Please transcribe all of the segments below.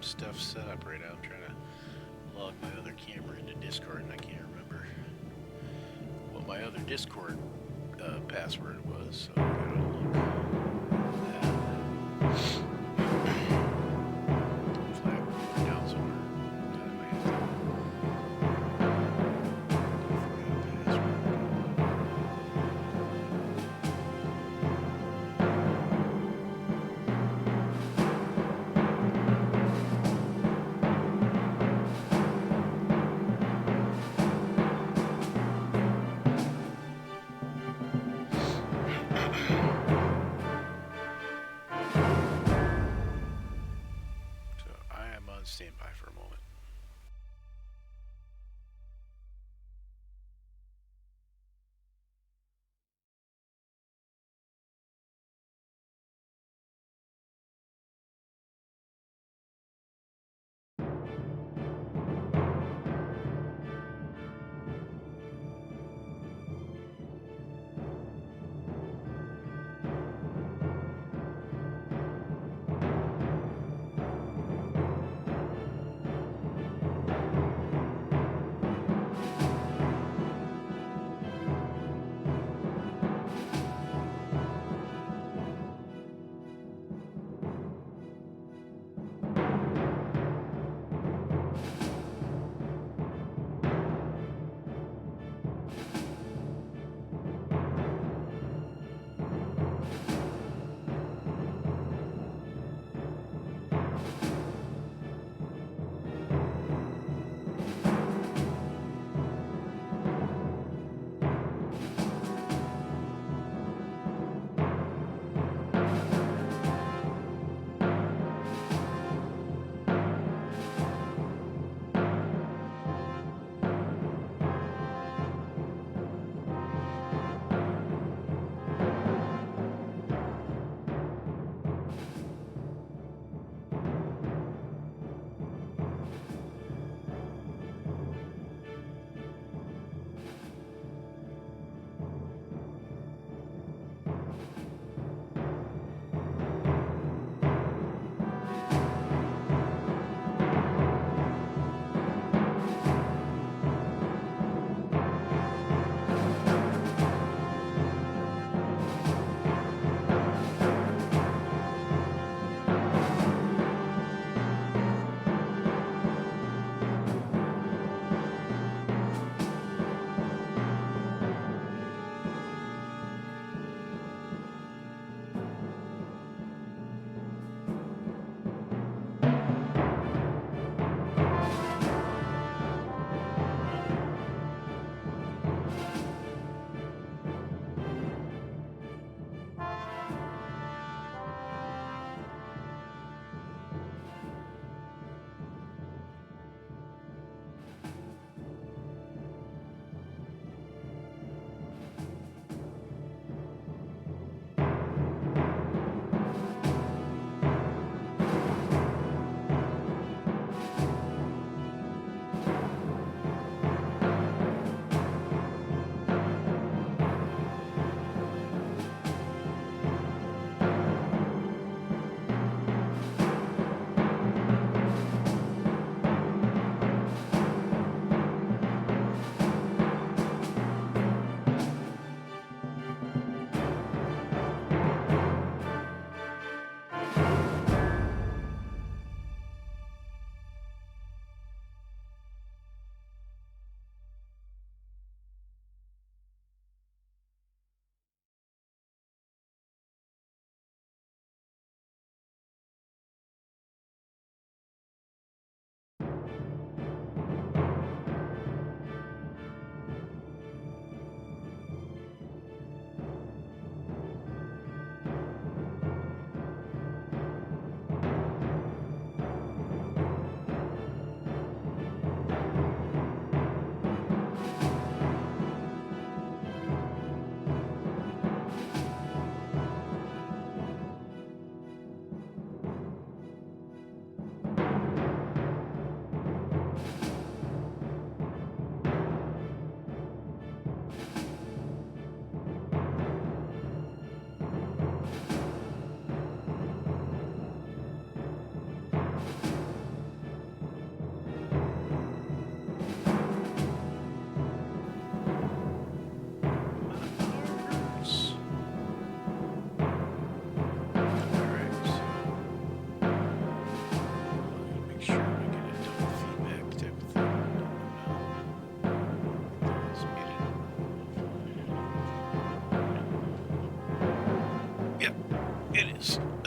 stuff set up right now. I'm trying to log my other camera into Discord, and I can't remember what my other Discord password was. So I gotta look at that. Hopefully I wrote it down somewhere. I might have to forget password.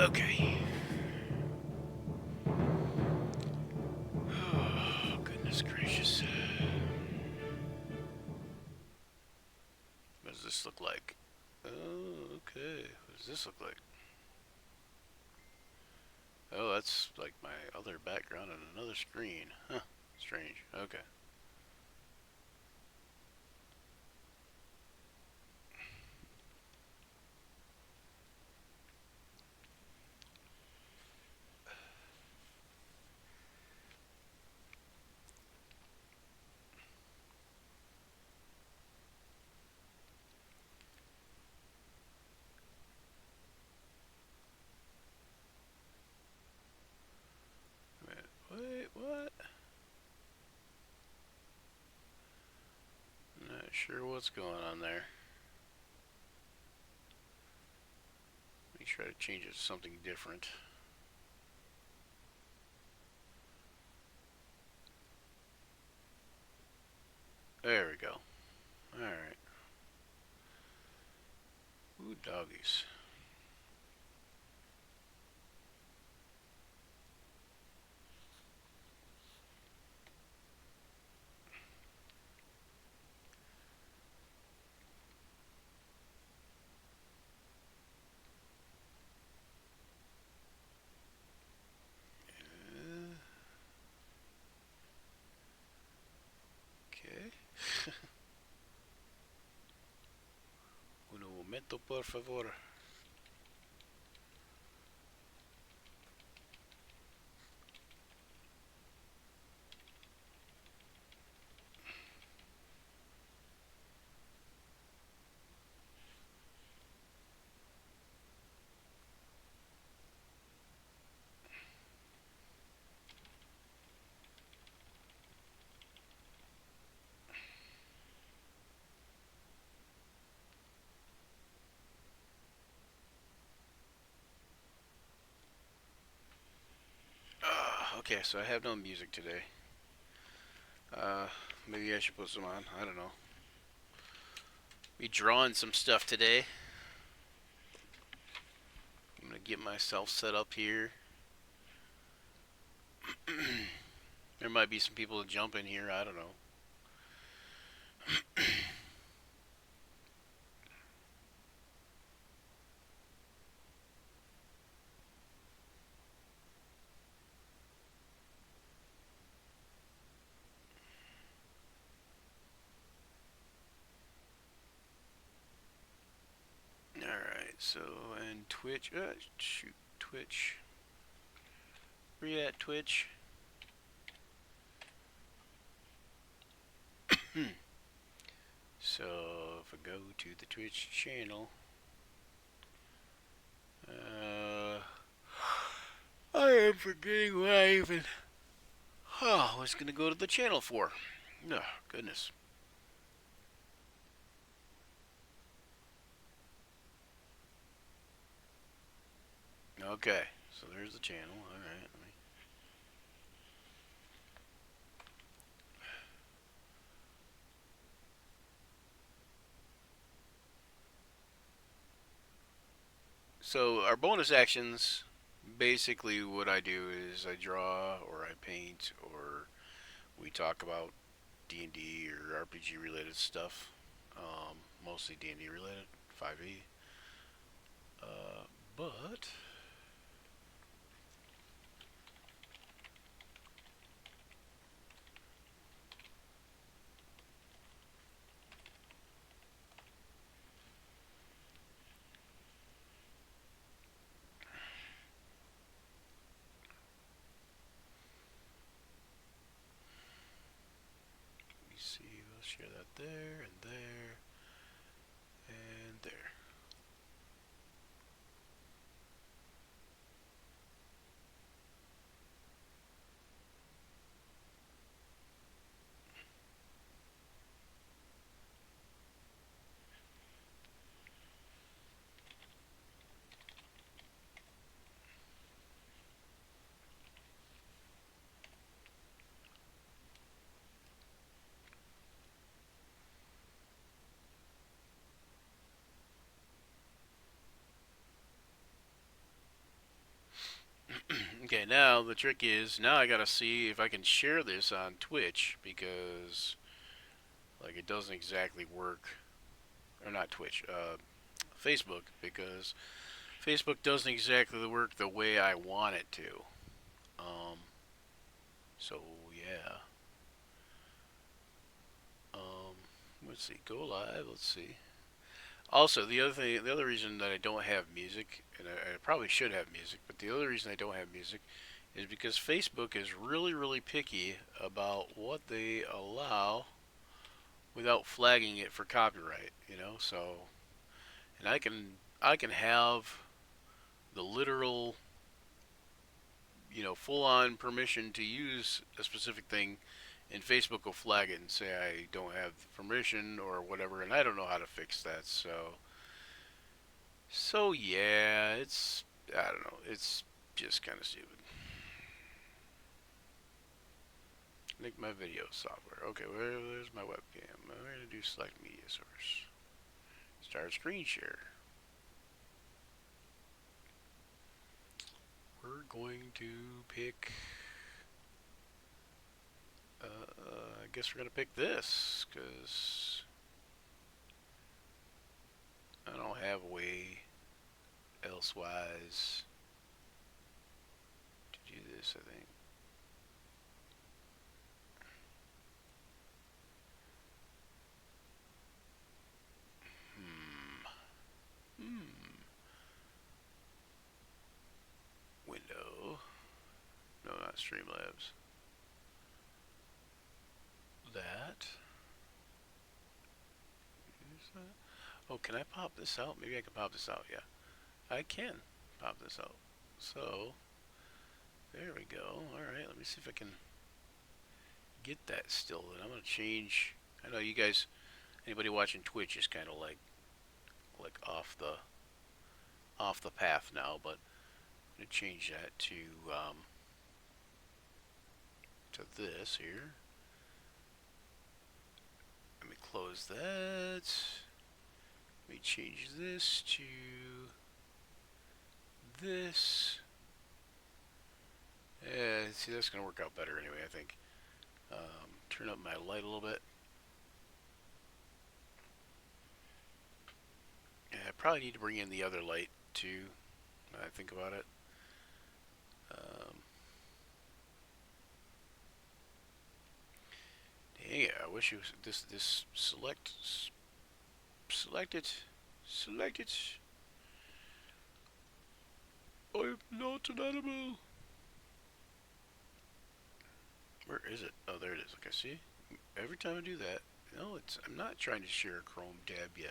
Okay. Oh, goodness gracious. What does this look like? Oh, okay. What does this look like? Oh, that's like my other background on another screen. Huh. Strange. Okay. Wait, what? Not sure what's going on there. Let me try to change it to something different. There we go. Alright. Ooh, doggies. Okay. Un momento, por favor. Okay, so I have no music today. Uh, Maybe I should put some on. I don't know. Be drawing some stuff today. I'm gonna get myself set up here. There might be some people to jump in here. I don't know. Alright, so, and Twitch. Shoot, Twitch. Where you at, Twitch? So, if I go to the Twitch channel, I am forgetting what I even was gonna go to the channel for. Oh, goodness. Okay, so there's the channel. Alright, let me. So, our bonus actions, basically what I do is I draw, or I paint, or we talk about D&D or RPG related stuff. Mostly D&D related, 5e. But let me see, we'll share that there and there and there. Okay, now the trick is now I gotta see if I can share this on Twitch because like it doesn't exactly work, or not Twitch, Facebook, because Facebook doesn't exactly work the way I want it to. Um, so yeah. Um, let's see, go live. Let's see. Also, the other reason that I don't have music, and I probably should have music, but the other reason I don't have music is because Facebook is really, really picky about what they allow without flagging it for copyright. So and I can have the literal, full-on permission to use a specific thing, and Facebook will flag it and say I don't have permission or whatever, and I don't know how to fix that. So yeah, I don't know, it's just kind of stupid. Link my video software. Okay, there's my webcam. We're gonna do select media source. Start screen share. We're going to pick. I guess we're gonna pick this because I don't have a way elsewise to do this. I think. Hmm. Hmm. Window. No, not Streamlabs. That. Is that? Oh, can I pop this out? Maybe I can pop this out. Yeah, I can pop this out. So there we go. All right, let me see if I can get that still. And I'm gonna change. I know you guys. Anybody watching Twitch is kind of like off the path now, but I'm gonna change that to this here. Let me close that. Let me change this to this. Yeah, see, that's gonna work out better anyway, I think. Turn up my light a little bit. Yeah, I probably need to bring in the other light too. When I think about it. Um, Dang it! I wish it was this select it, select it. I'm not an animal. Where is it? Oh, there it is. Okay, see? Every time I do that, I'm not trying to share a Chrome tab, you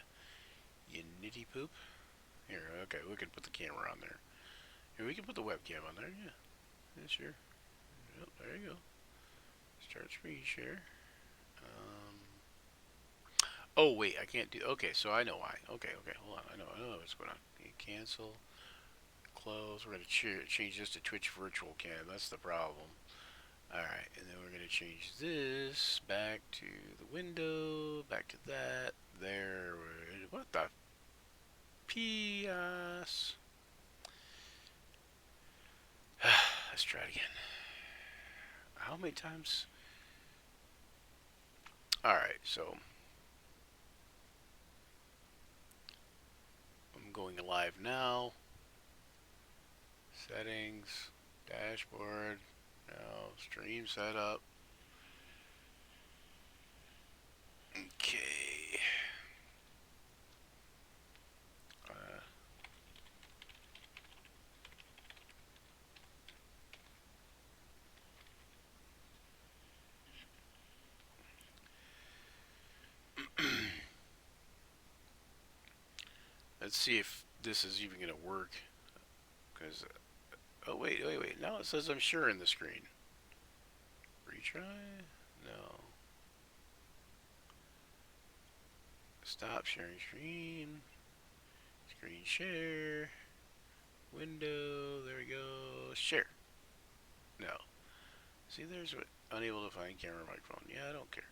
nitty poop. Here, okay, we can put the camera on there. Here, we can put the webcam on there, yeah, sure. Yep, there you go. Start screen share. Um, oh, wait, I can't do, okay, so I know why. Okay, hold on, I know what's going on. Okay, cancel, close, we're going to change this to Twitch Virtual Cam, that's the problem. Alright, and then we're going to change this back to the window, back to that, there, what the PS? Let's try it again. How many times? Alright, so I'm going live now. Settings, dashboard, now stream setup. Okay. Let's see if this is even going to work. Because, oh, wait. Now it says I'm sharing the screen. Retry? No. Stop sharing screen. Screen share. Window. There we go. Share. No. See, there's what. Unable to find camera microphone. Yeah, I don't care.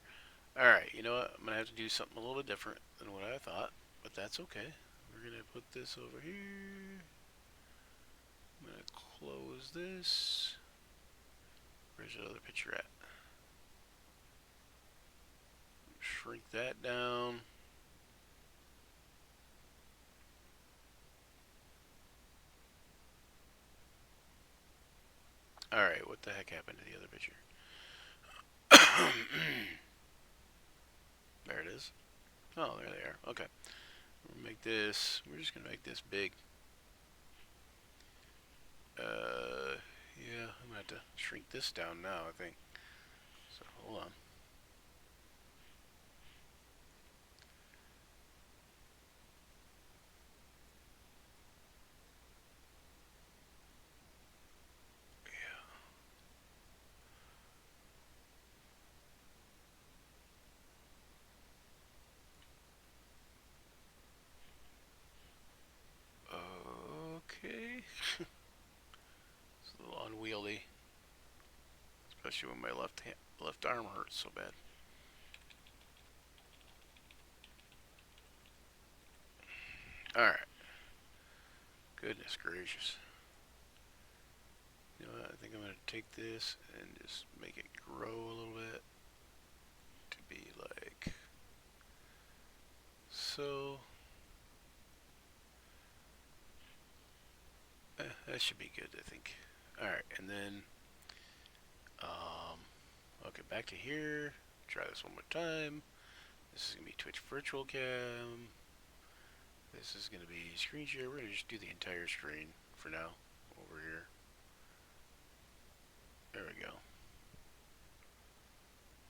Alright, you know what? I'm going to have to do something a little bit different than what I thought. But that's okay. We're going to put this over here. I'm going to close this. Where's the other picture at? Shrink that down. Alright, what the heck happened to the other picture? There it is. Oh, there they are. Okay. We're just gonna make this big. Yeah, I'm gonna have to shrink this down now, I think. So, hold on. Okay. It's a little unwieldy, especially when my left arm hurts so bad. Alright. Goodness gracious. You know what? I think I'm going to take this and just make it grow a little bit to be like so. That should be good, I think. Alright, and then, okay, back to here. Try this one more time. This is going to be Twitch Virtual Cam. This is going to be screen share. We're going to just do the entire screen for now over here. There we go.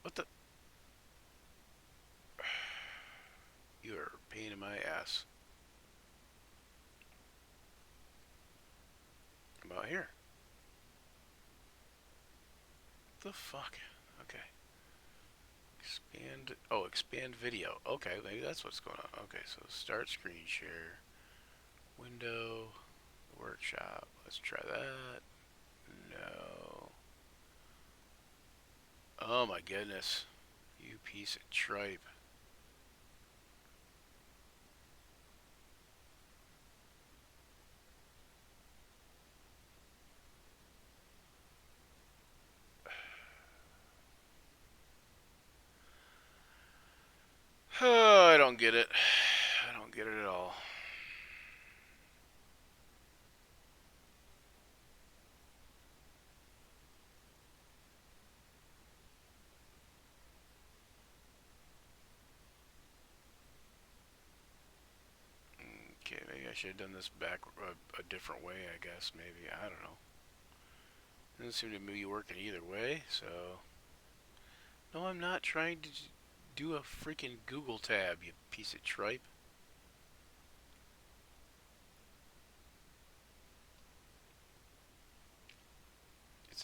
What the? You are a pain in my ass. About here. What the fuck? Okay. Expand. Oh, expand video. Okay, maybe that's what's going on. Okay, so start screen share. Window. Workshop. Let's try that. No. Oh my goodness. You piece of tripe. Oh, I don't get it. I don't get it at all. Okay, maybe I should have done this back a different way, I guess. Maybe. I don't know. Doesn't seem to be working either way, so. No, I'm not trying to do a freaking Google tab, you piece of tripe.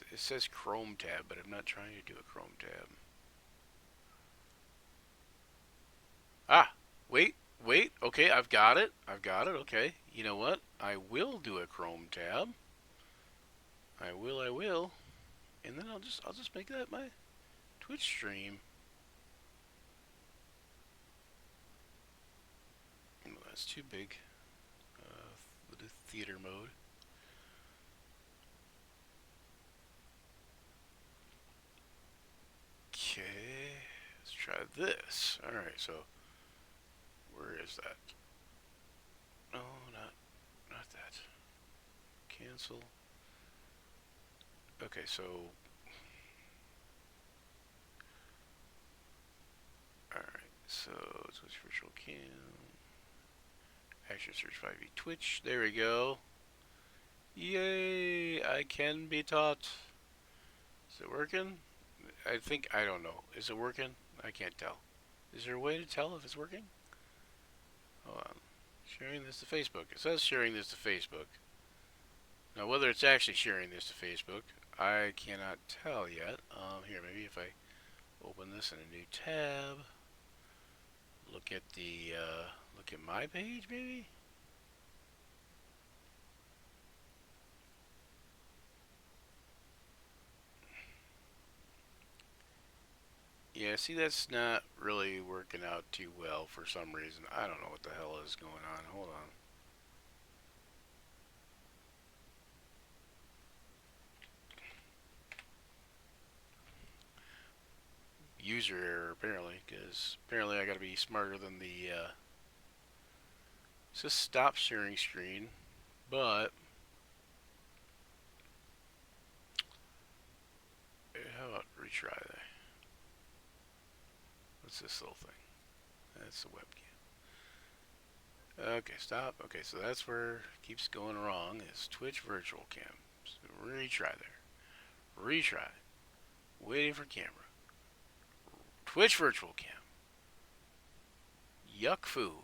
It says Chrome tab, but I'm not trying to do a Chrome tab. Ah, wait. Okay, I've got it. Okay. You know what? I will do a Chrome tab. I will. And then I'll just make that my Twitch stream. Oh, that's too big. The theater mode. Okay, let's try this. All right, so where is that? No, not that. Cancel. Okay, so all right, so Twitch virtual cam. Action search 5e Twitch. There we go. Yay! I can be taught. Is it working? I don't know. Is it working? I can't tell. Is there a way to tell if it's working? Hold on. Sharing this to Facebook. It says sharing this to Facebook. Now, whether it's actually sharing this to Facebook, I cannot tell yet. Here, maybe if I open this in a new tab, look at my page, maybe. Yeah, see, that's not really working out too well for some reason. I don't know what the hell is going on. Hold on. user error apparently, because apparently I got to be smarter than the. It says stop sharing screen, but how about retry that? What's this little thing? That's the webcam. Okay, stop. Okay, so that's where it keeps going wrong. Is Twitch virtual cam. So retry there. Retry. Waiting for camera. Twitch virtual cam. Yuck foo.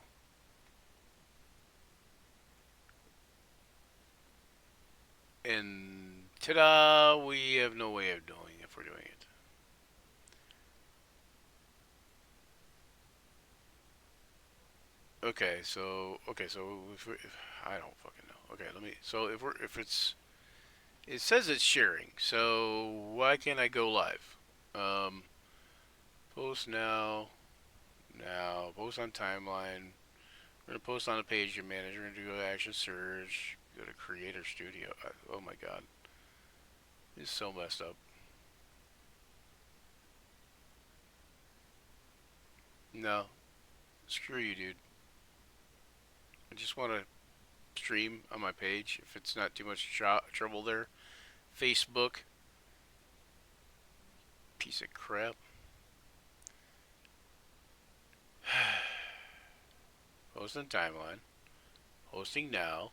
And ta-da! We have no way of knowing if we're doing it. Okay, so if I don't fucking know. Okay, let me. So if it's it says it's sharing. So why can't I go live? Um, post now. Now post on timeline. We're gonna post on a page you manage. We're gonna do action search. Go to Creator Studio. Oh my god, this is so messed up. No, screw you, dude. I just want to stream on my page. If it's not too much trouble there, Facebook, piece of crap. Post on timeline. Hosting now.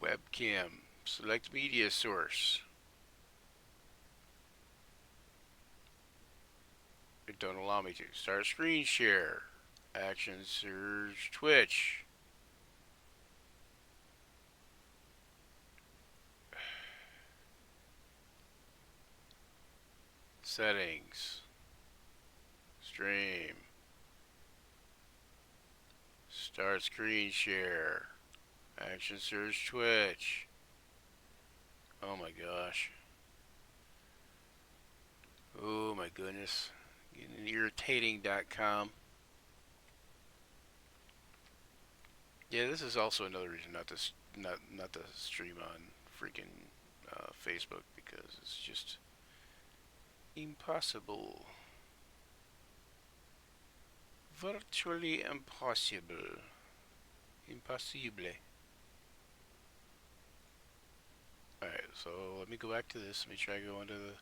Webcam. Select media source. It don't allow me to. Start screen share. Action search Twitch. Settings. Stream. Start screen share. Action search Twitch. Oh my gosh. Oh my goodness. Getting irritating.com. Yeah, this is also another reason not to stream on freaking Facebook, because it's just impossible. Virtually impossible. Impossible. Alright, so let me go back to this. Let me try to go into the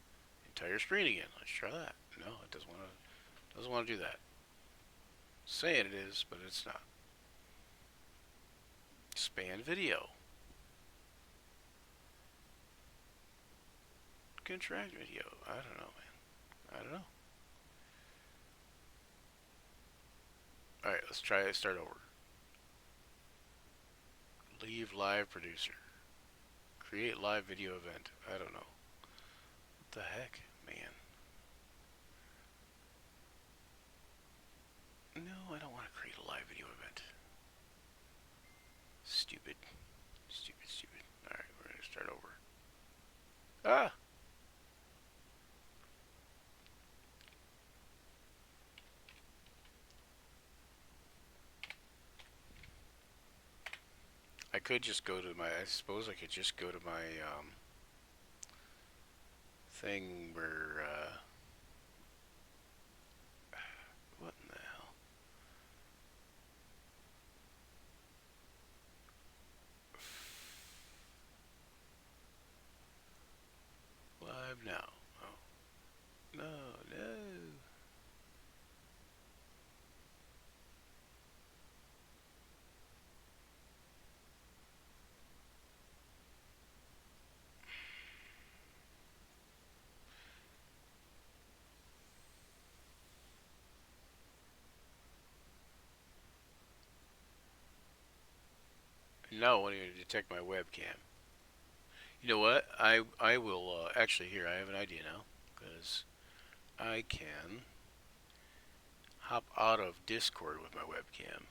entire screen again. Let's try that. No, it doesn't want to do that. Saying it is, but it's not. Expand video. Contract video. I don't know, man. I don't know. Alright, let's try it. Start over. Leave live producer. Create live video event. I don't know. What the heck, man? No, I don't want to create a live video event. Stupid. Stupid, stupid. Alright, we're going to start over. Ah! I could just go to my, I suppose I could just go to my thing where, what in the hell? Live now. Oh. No, no. Now I want you to detect my webcam. You know what? I will, actually, here, I have an idea now. Because I can hop out of Discord with my webcam.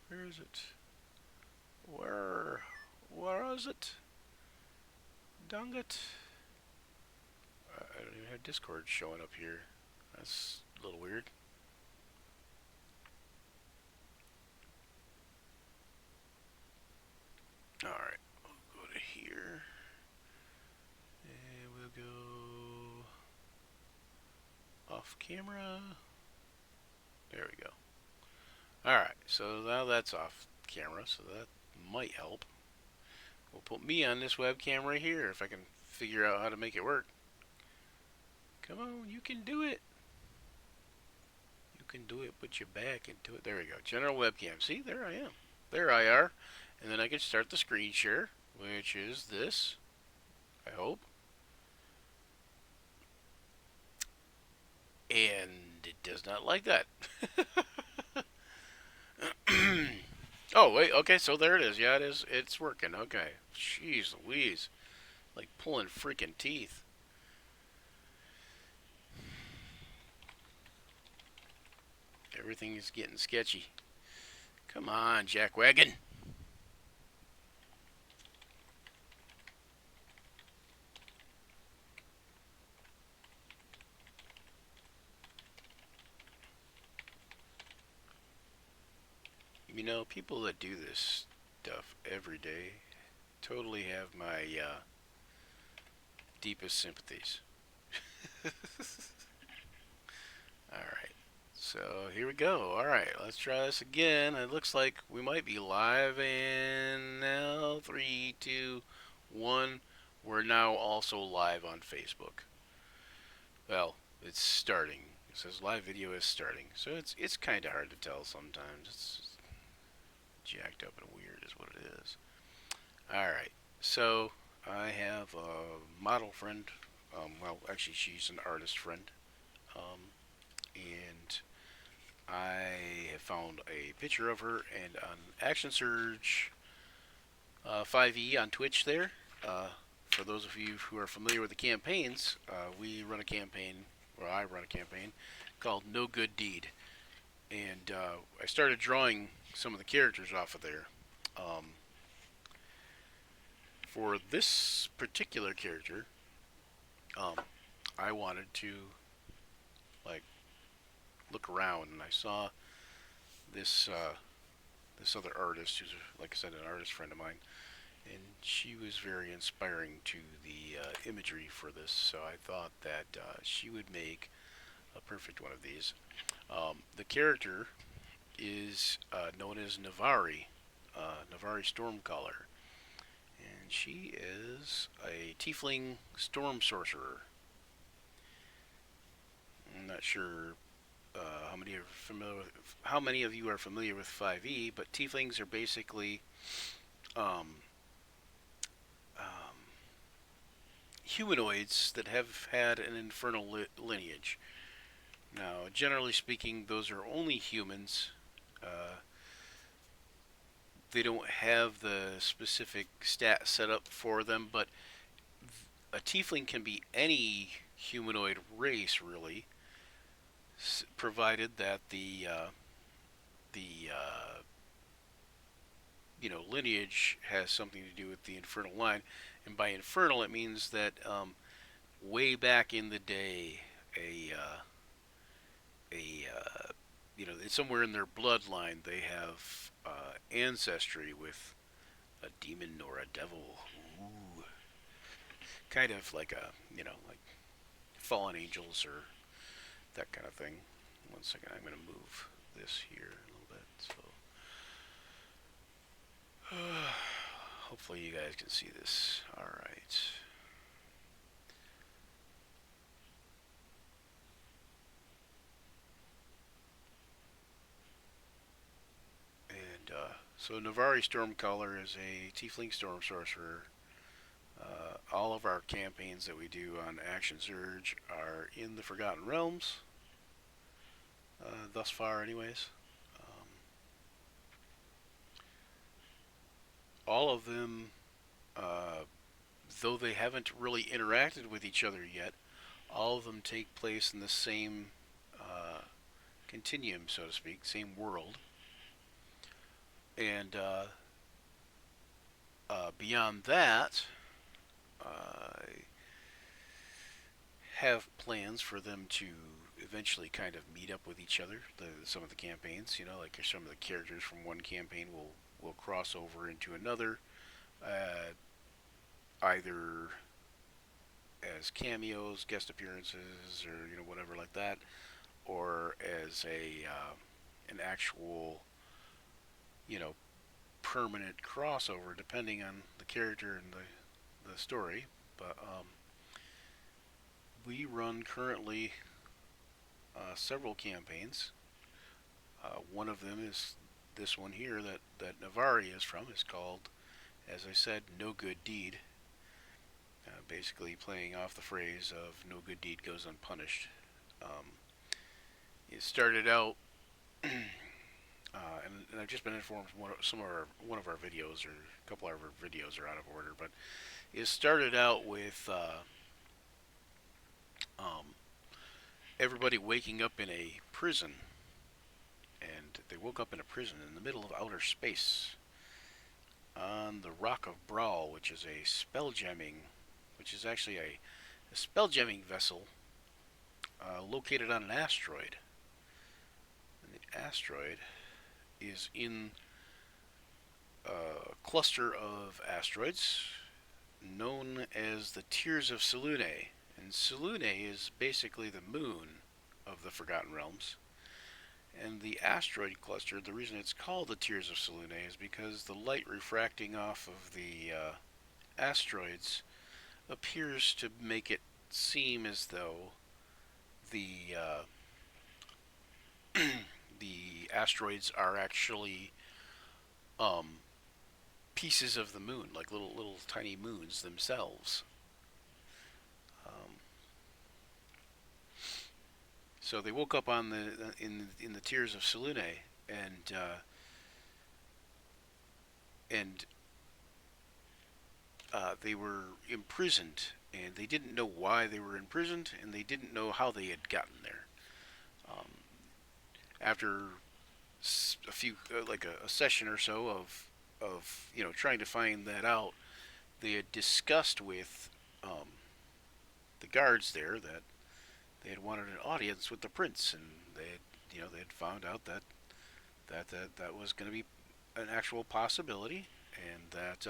Where is it? Where is it? Dang it. I don't even have Discord showing up here. That's a little weird. Alright. go off camera. There we go. Alright, so now that's off camera, so that might help. We'll put me on this webcam right here if I can figure out how to make it work. Come on, you can do it. You can do it, put your back into it. There we go. General webcam. See, there I am. There I are. And then I can start the screen share, which is this, I hope. And it does not like that. Oh, wait, okay, so there it is. Yeah, it is. It's working. Okay. Jeez Louise. Like pulling freaking teeth. Everything is getting sketchy. Come on, Jackwagon. You know, people that do this stuff every day totally have my deepest sympathies. Alright, so here we go. Alright, let's try this again. It looks like we might be live, and now 3, 2, 1. We're now also live on Facebook. Well, it's starting. It says live video is starting, so it's kind of hard to tell sometimes. It's jacked up and weird is what it is. Alright, so I have a model friend. Well, actually, she's an artist friend. And I have found a picture of her, and on Action Surge 5e on Twitch there. For those of you who are familiar with the campaigns, we run a campaign, or I run a campaign, called No Good Deed. And I started drawing some of the characters off of there. For this particular character, I wanted to like look around, and I saw this this other artist who's, like I said, an artist friend of mine, and she was very inspiring to the imagery for this. So I thought that she would make a perfect one of these. The character is known as Navari, Navari Stormcaller, and she is a tiefling storm sorcerer. I'm not sure how many of you are familiar with 5e, but tieflings are basically um, um, humanoids that have had an infernal lineage. Now, generally speaking, those are only humans. Uh, they don't have the specific stat set up for them, but a tiefling can be any humanoid race, really, provided that the lineage has something to do with the infernal line. And by infernal, it means that way back in the day, it's somewhere in their bloodline they have ancestry with a demon or a devil. Ooh. Kind of like like fallen angels or that kind of thing. One second, I'm going to move this here a little bit. So, hopefully you guys can see this. All right. And so Navari Stormcaller is a Tiefling Storm Sorcerer. All of our campaigns that we do on Action Surge are in the Forgotten Realms, thus far, anyways. Um, all of them, uh, though they haven't really interacted with each other yet, all of them take place in the same continuum, so to speak, same world. And beyond that, I have plans for them to eventually kind of meet up with each other. Some of the campaigns, like some of the characters from one campaign will cross over into another, either as cameos, guest appearances, or whatever like that, or as a an actual you know permanent crossover, depending on the character and the story. But we run currently several campaigns. One of them is this one here that Navari is from. Is called, as I said, No Good Deed. Basically playing off the phrase of "No good deed goes unpunished." Um, it started out, and I've just been informed one of our videos, or a couple of our videos are out of order, but it started out with um, everybody waking up in a prison, and they woke up in a prison in the middle of outer space on the Rock of Brawl, which is a spelljamming, which is actually a spelljamming vessel located on an asteroid. And the asteroid is in a cluster of asteroids known as the Tears of Selûne. And Selûne is basically the moon of the Forgotten Realms. And the asteroid cluster, the reason it's called the Tears of Selûne is because the light refracting off of the asteroids appears to make it seem as though the the asteroids are actually um, pieces of the moon, like little tiny moons themselves. Um, so they woke up on the Tears of Selûne, and they were imprisoned, and they didn't know why they were imprisoned, and they didn't know how they had gotten there. Um, After a few, like a session or so of trying to find that out, they had discussed with the guards there that they had wanted an audience with the prince, and they had found out that was going to be an actual possibility, and that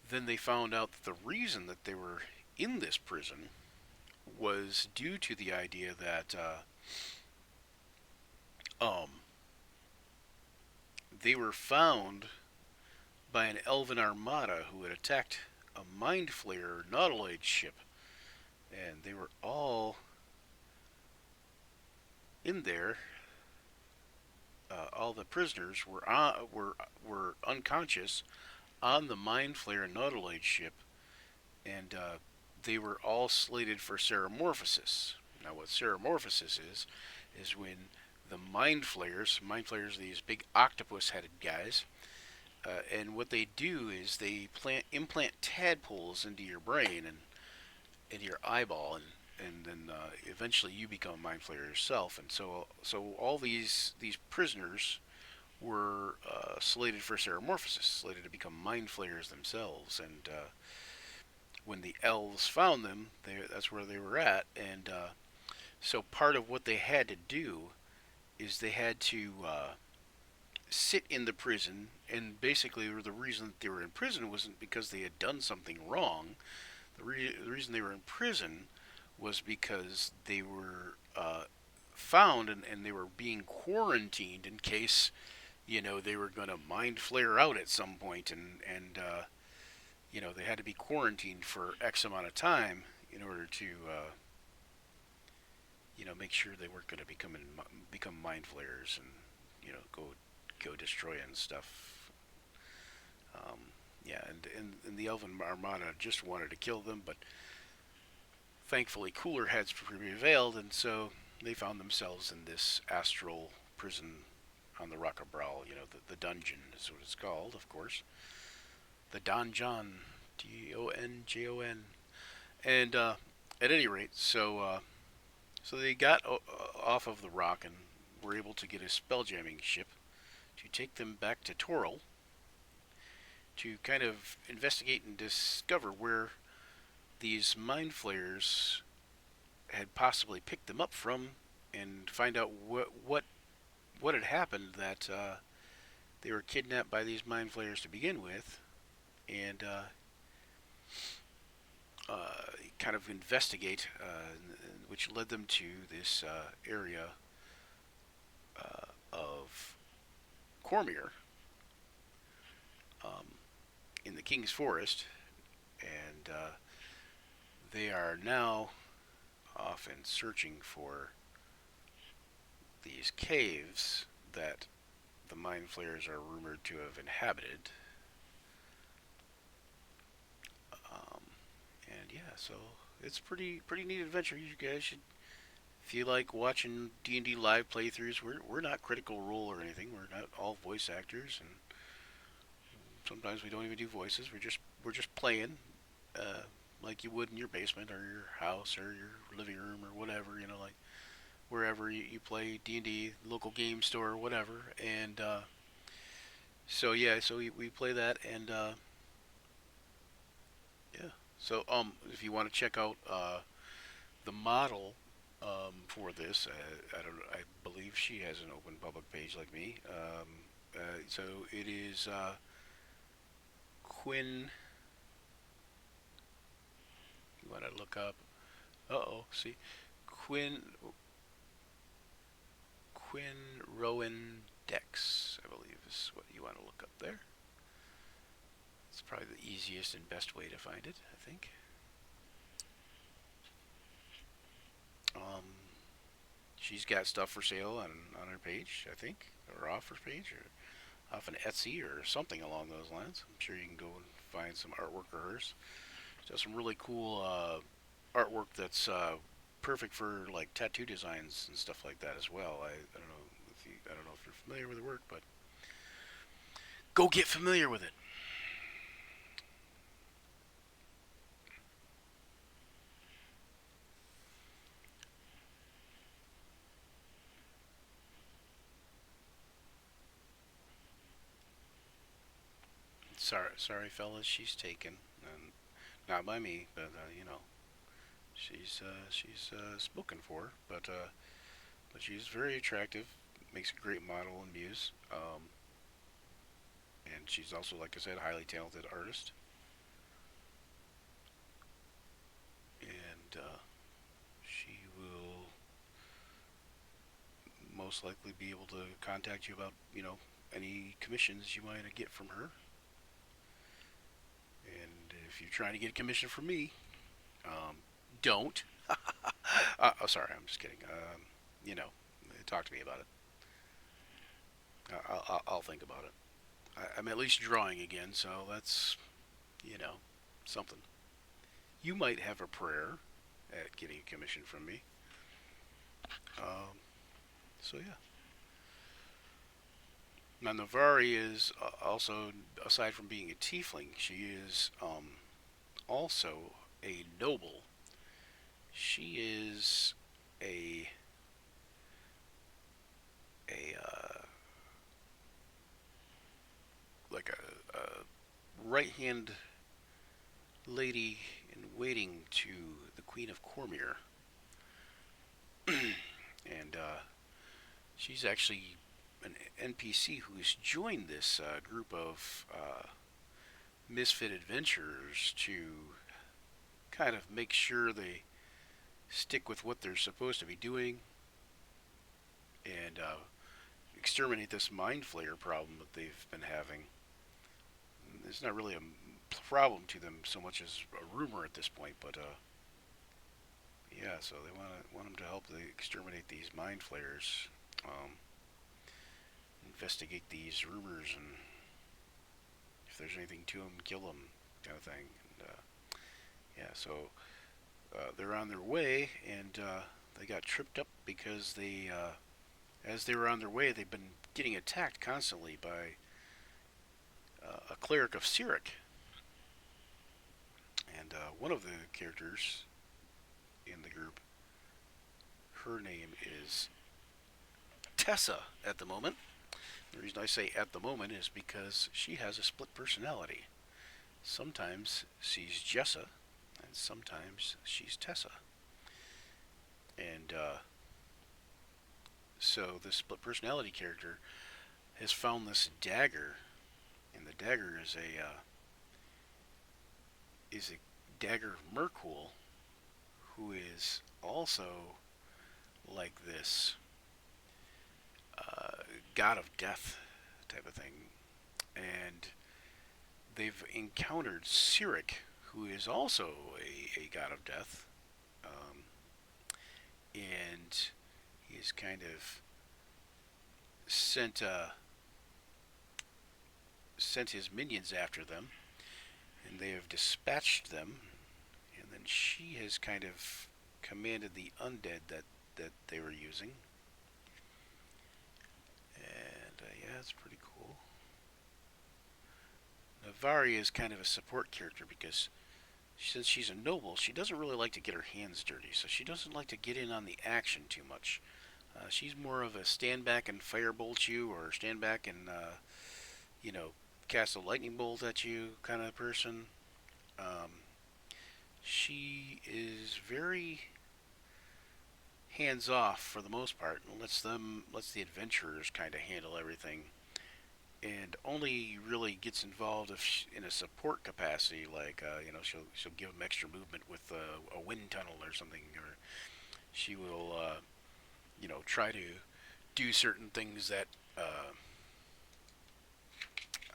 then they found out that the reason that they were in this prison was due to the idea that they were found by an elven armada who had attacked a mind flayer nautiloid ship, and they were all in there. All the prisoners were unconscious on the mind flayer nautiloid ship, and they were all slated for ceramorphosis. Now, what ceramorphosis is when the mind flayers, these big octopus-headed guys, and what they do is they implant tadpoles into your brain and into your eyeball, and then eventually you become a mind flayer yourself. And so all these prisoners were slated for ceramorphosis, slated to become mind flayers themselves. And when the elves found them, that's where they were at. And so part of what they had to do is they had to sit in the prison, and basically the reason that they were in prison wasn't because they had done something wrong. The reason they were in prison was because they were found, and they were being quarantined in case they were going to mind flare out at some point, and they had to be quarantined for X amount of time in order to make sure they weren't going to become mind flayers and go destroy and stuff. Um, yeah, and the Elven Armada just wanted to kill them, but thankfully cooler heads prevailed, and so they found themselves in this astral prison on the Rock of Brawl. The dungeon is what it's called, of course. The Donjon, Donjon. And at any rate, so they got off of the rock and were able to get a spelljamming ship to take them back to Toril to kind of investigate and discover where these mind flayers had possibly picked them up from, and find out what had happened, that they were kidnapped by these mind flayers to begin with, and kind of investigate, which led them to this area of Cormier um, in the King's Forest, and they are now often searching for these caves that the mind flayers are rumored to have inhabited. Um, and yeah, so it's pretty neat adventure. You guys should, if you like watching D&D live playthroughs, we're not Critical Role or anything. We're not all voice actors, and sometimes we don't even do voices. We're just playing, uh, like you would in your basement or your house or your living room or whatever. Like wherever you play D&D, local game store, whatever. And so yeah, so we play that, and yeah. So if you want to check out the model for this, I don't I believe she has an open public page like me. So it is Quinn. You want to look up? See, Quinn Quinn Rowan Dex, I believe is what you want to look up there. It's probably the easiest and best way to find it, I think. Um, she's got stuff for sale on her page, I think, or off her page, or off an Etsy or something along those lines. I'm sure you can go and find some artwork of hers. She does some really cool artwork that's perfect for like tattoo designs and stuff like that as well. I don't know if you're familiar with her work, but go get familiar with it. Sorry, fellas, she's taken, and not by me, but she's spoken for, but she's very attractive, makes a great model and muse, and she's also, like I said, a highly talented artist, and she will most likely be able to contact you about any commissions you might get from her, and if you're trying to get a commission from me, um, don't. Oh, sorry, I'm just kidding. You know, talk to me about it. I'll think about it. I'm at least drawing again, so that's you know something. You might have a prayer at getting a commission from me. Um, so yeah. Now Navari is also, aside from being a tiefling, she is also a noble. She is a a like a right hand lady in waiting to the Queen of Cormier, and she's actually an NPC who's joined this group of misfit adventurers to kind of make sure they stick with what they're supposed to be doing and exterminate this mind flayer problem that they've been having. It's not really a problem to them so much as a rumor at this point, but yeah, so they want them to help they exterminate these mind flayers, um, investigate these rumors, and if there's anything to them, kill them, kind of thing. And yeah, so they're on their way, and they got tripped up because as they were on their way, they've been getting attacked constantly by a cleric of Cyric, and one of the characters in the group, her name is Tessa at the moment. The reason I say at the moment is because she has a split personality. Sometimes she's Jessa, and sometimes she's Tessa. And so this split personality character has found this dagger, and the dagger is a dagger of Merkul, who is also like this god of death type of thing. And they've encountered Cyric, who is also a god of death. Um, and he's kind of sent sent his minions after them, and they have dispatched them. And then she has kind of commanded the undead that they were using. And yeah, it's pretty cool. Navari is kind of a support character because since she's a noble, she doesn't really like to get her hands dirty, so she doesn't like to get in on the action too much. She's more of a stand back and firebolt you, or stand back and you know cast a lightning bolt at you kind of person. Um, she is very hands off for the most part, and lets the adventurers kind of handle everything, and only really gets involved if in a support capacity, like she'll give them extra movement with a wind tunnel or something, or she will try to do certain things that uh,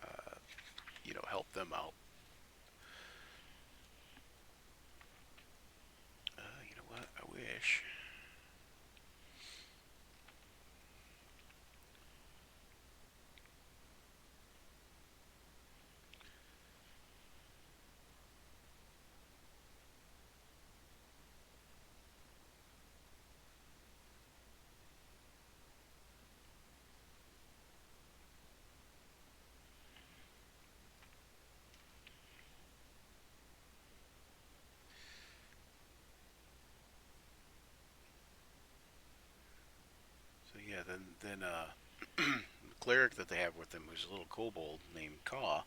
uh, help them out. You know what? I wish. So yeah, then the cleric that they have with them, who's a little kobold named Ka,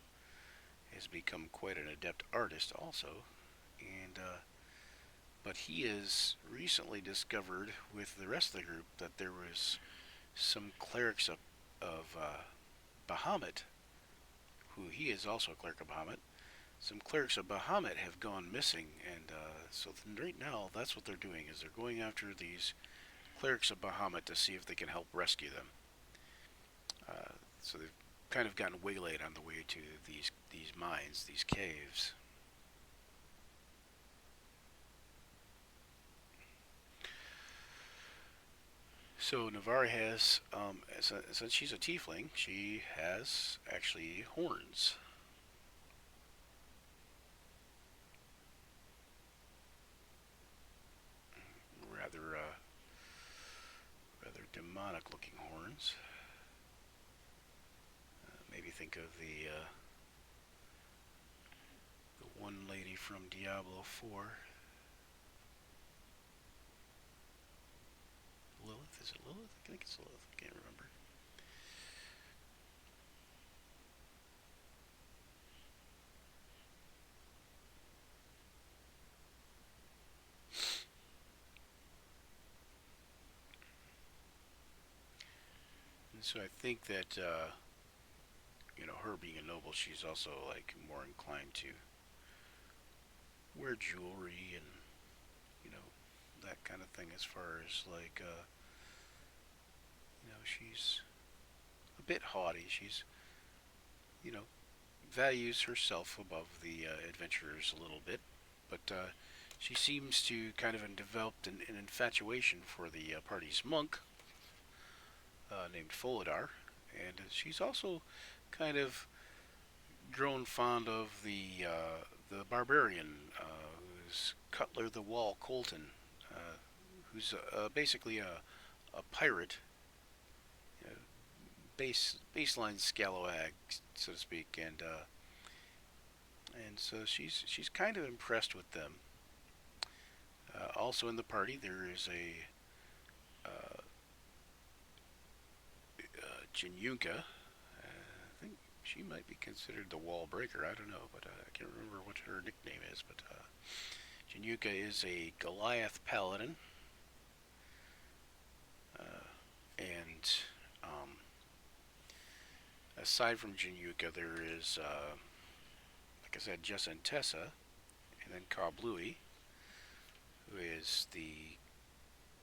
has become quite an adept artist also, and but he has recently discovered with the rest of the group that there was some clerics of Bahamut, who he is also a cleric of Bahamut. Some clerics of Bahamut have gone missing, and so right now that's what they're doing is they're going after these clerics of Bahamut to see if they can help rescue them. So they've kind of gotten waylaid on the way to these mines, these caves. So Navarre has, since she's a tiefling, she has actually horns. Rather, rather demonic-looking horns. Maybe think of the one lady from Diablo 4. Lilith? Is it Lilith? I think it's Lilith. I can't remember. And so I think that her being a noble, she's also like more inclined to wear jewelry and you know that kind of thing. As far as like she's a bit haughty. She's you know values herself above the adventurers a little bit, but she seems to kind of developed an infatuation for the party's monk named Folidar, and she's also kind of grown fond of the barbarian, who's Cutler the Wall Colton, who's basically a pirate, you know, baseline scalawag, so to speak, and so she's kind of impressed with them. Also in the party, there is a Jinyuka. I think she might be considered the wall breaker. I don't know, but I can't remember what her nickname is. But Jinyuka is a Goliath paladin, and aside from Jinyuka, there is, like I said, Jessa and Tessa, and then Ka Bluey, who is the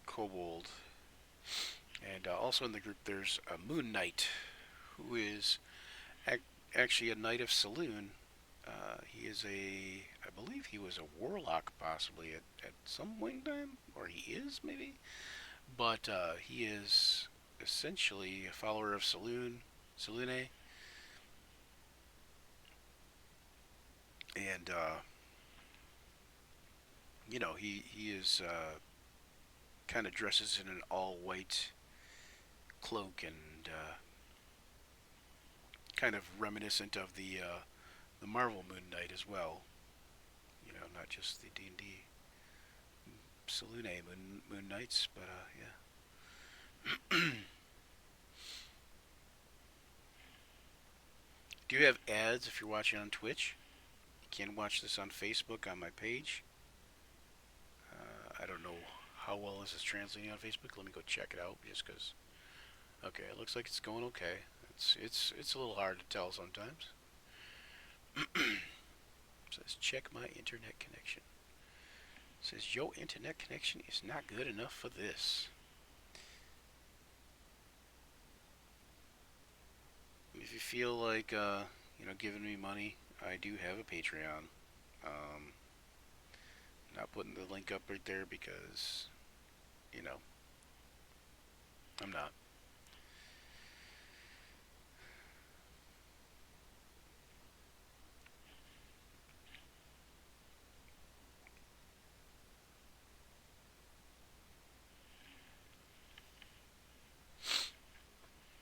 kobold. And also in the group, there's a Moon Knight, who is ac- actually a knight of Saloon. He is I believe he was a warlock possibly at some point in time, or he is maybe. But he is essentially a follower of Salune, and he is kind of dresses in an all-white cloak and kind of reminiscent of the Marvel Moon Knight as well. You know, not just the D&D Salune Moon Knights, but yeah. Do you have ads if you're watching on Twitch? You can watch this on Facebook on my page. I don't know how well this is translating on Facebook. Let me go check it out just because. Okay, it looks like it's going okay. It's a little hard to tell sometimes. It says check my internet connection. It says your internet connection is not good enough for this. If you feel like giving me money, I do have a Patreon. Um, Not putting the link up right there because you know I'm not.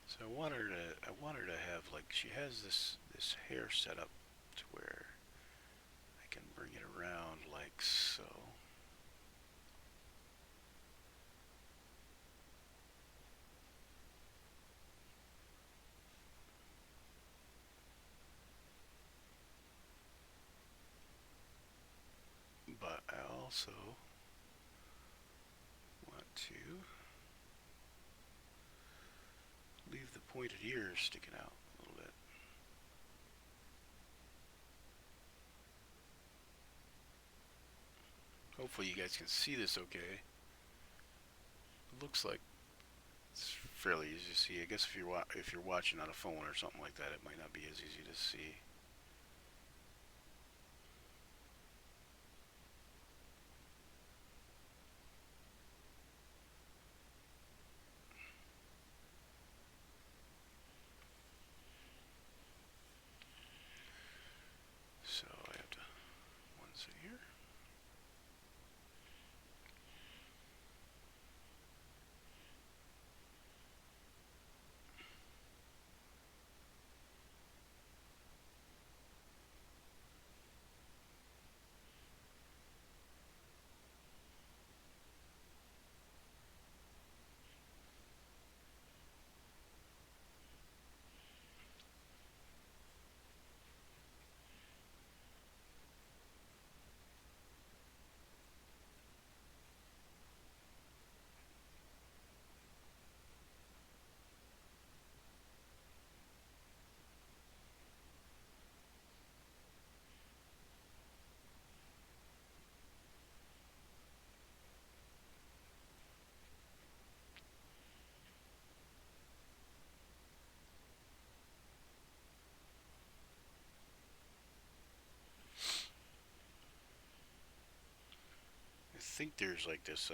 So I want her to have like she has this hair set up to where I can bring it around like so. But I also want to leave the pointed ears sticking out a little bit. Hopefully you guys can see this okay. It looks like it's fairly easy to see. I guess if you're watching on a phone or something like that, it might not be as easy to see. So I have to one second here. I think there's like this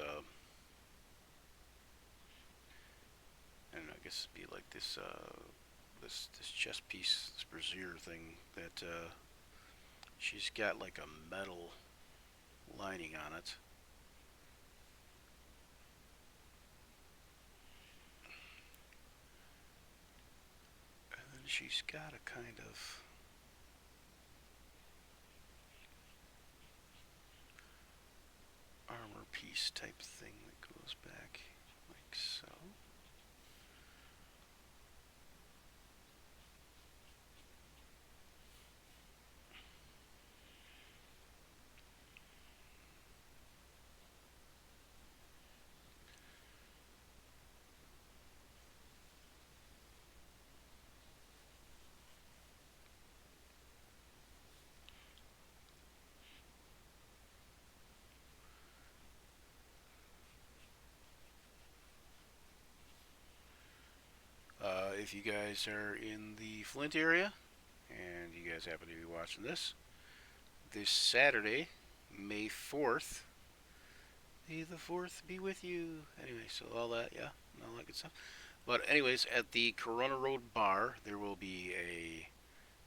I don't know, I guess it'd be like this chest piece, this brassiere thing that she's got like a metal lining on it. And then she's got a kind of armor piece type thing that goes back like so. if you guys are in the Flint area and you guys happen to be watching this Saturday, May 4th, may the 4th be with you. Anyway, so all that, yeah, all that good stuff. But anyways, at the Corona Road Bar, there will be a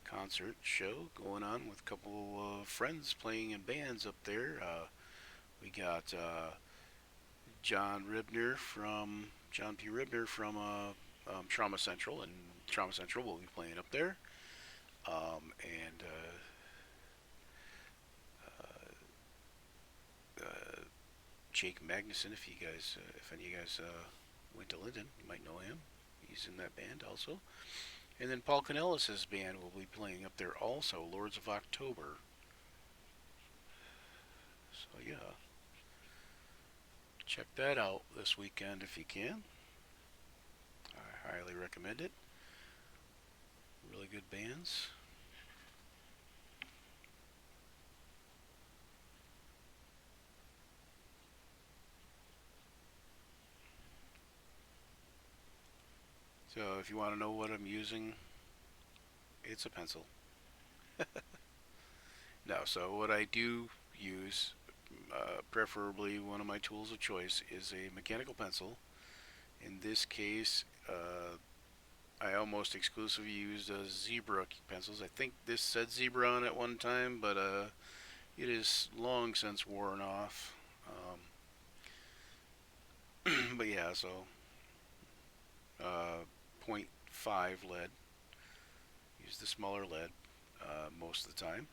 concert show going on with a couple of friends playing in bands up there. We got John P. Ribner from Trauma Central, and Trauma Central will be playing up there. And Jake Magnuson, if any of you guys went to Linden, you might know him. He's in that band also. And then Paul Canellis' band will be playing up there also, Lords of October. So yeah, check that out this weekend if you can. I highly recommend it. Really good bands. So if you want to know what I'm using, it's a pencil. No, so what I do use, preferably one of my tools of choice, is a mechanical pencil. In this case, I almost exclusively used zebra pencils. I think this said zebra on it one time, but it is long since worn off. But yeah, so uh, point .5 lead. Use the smaller lead most of the time.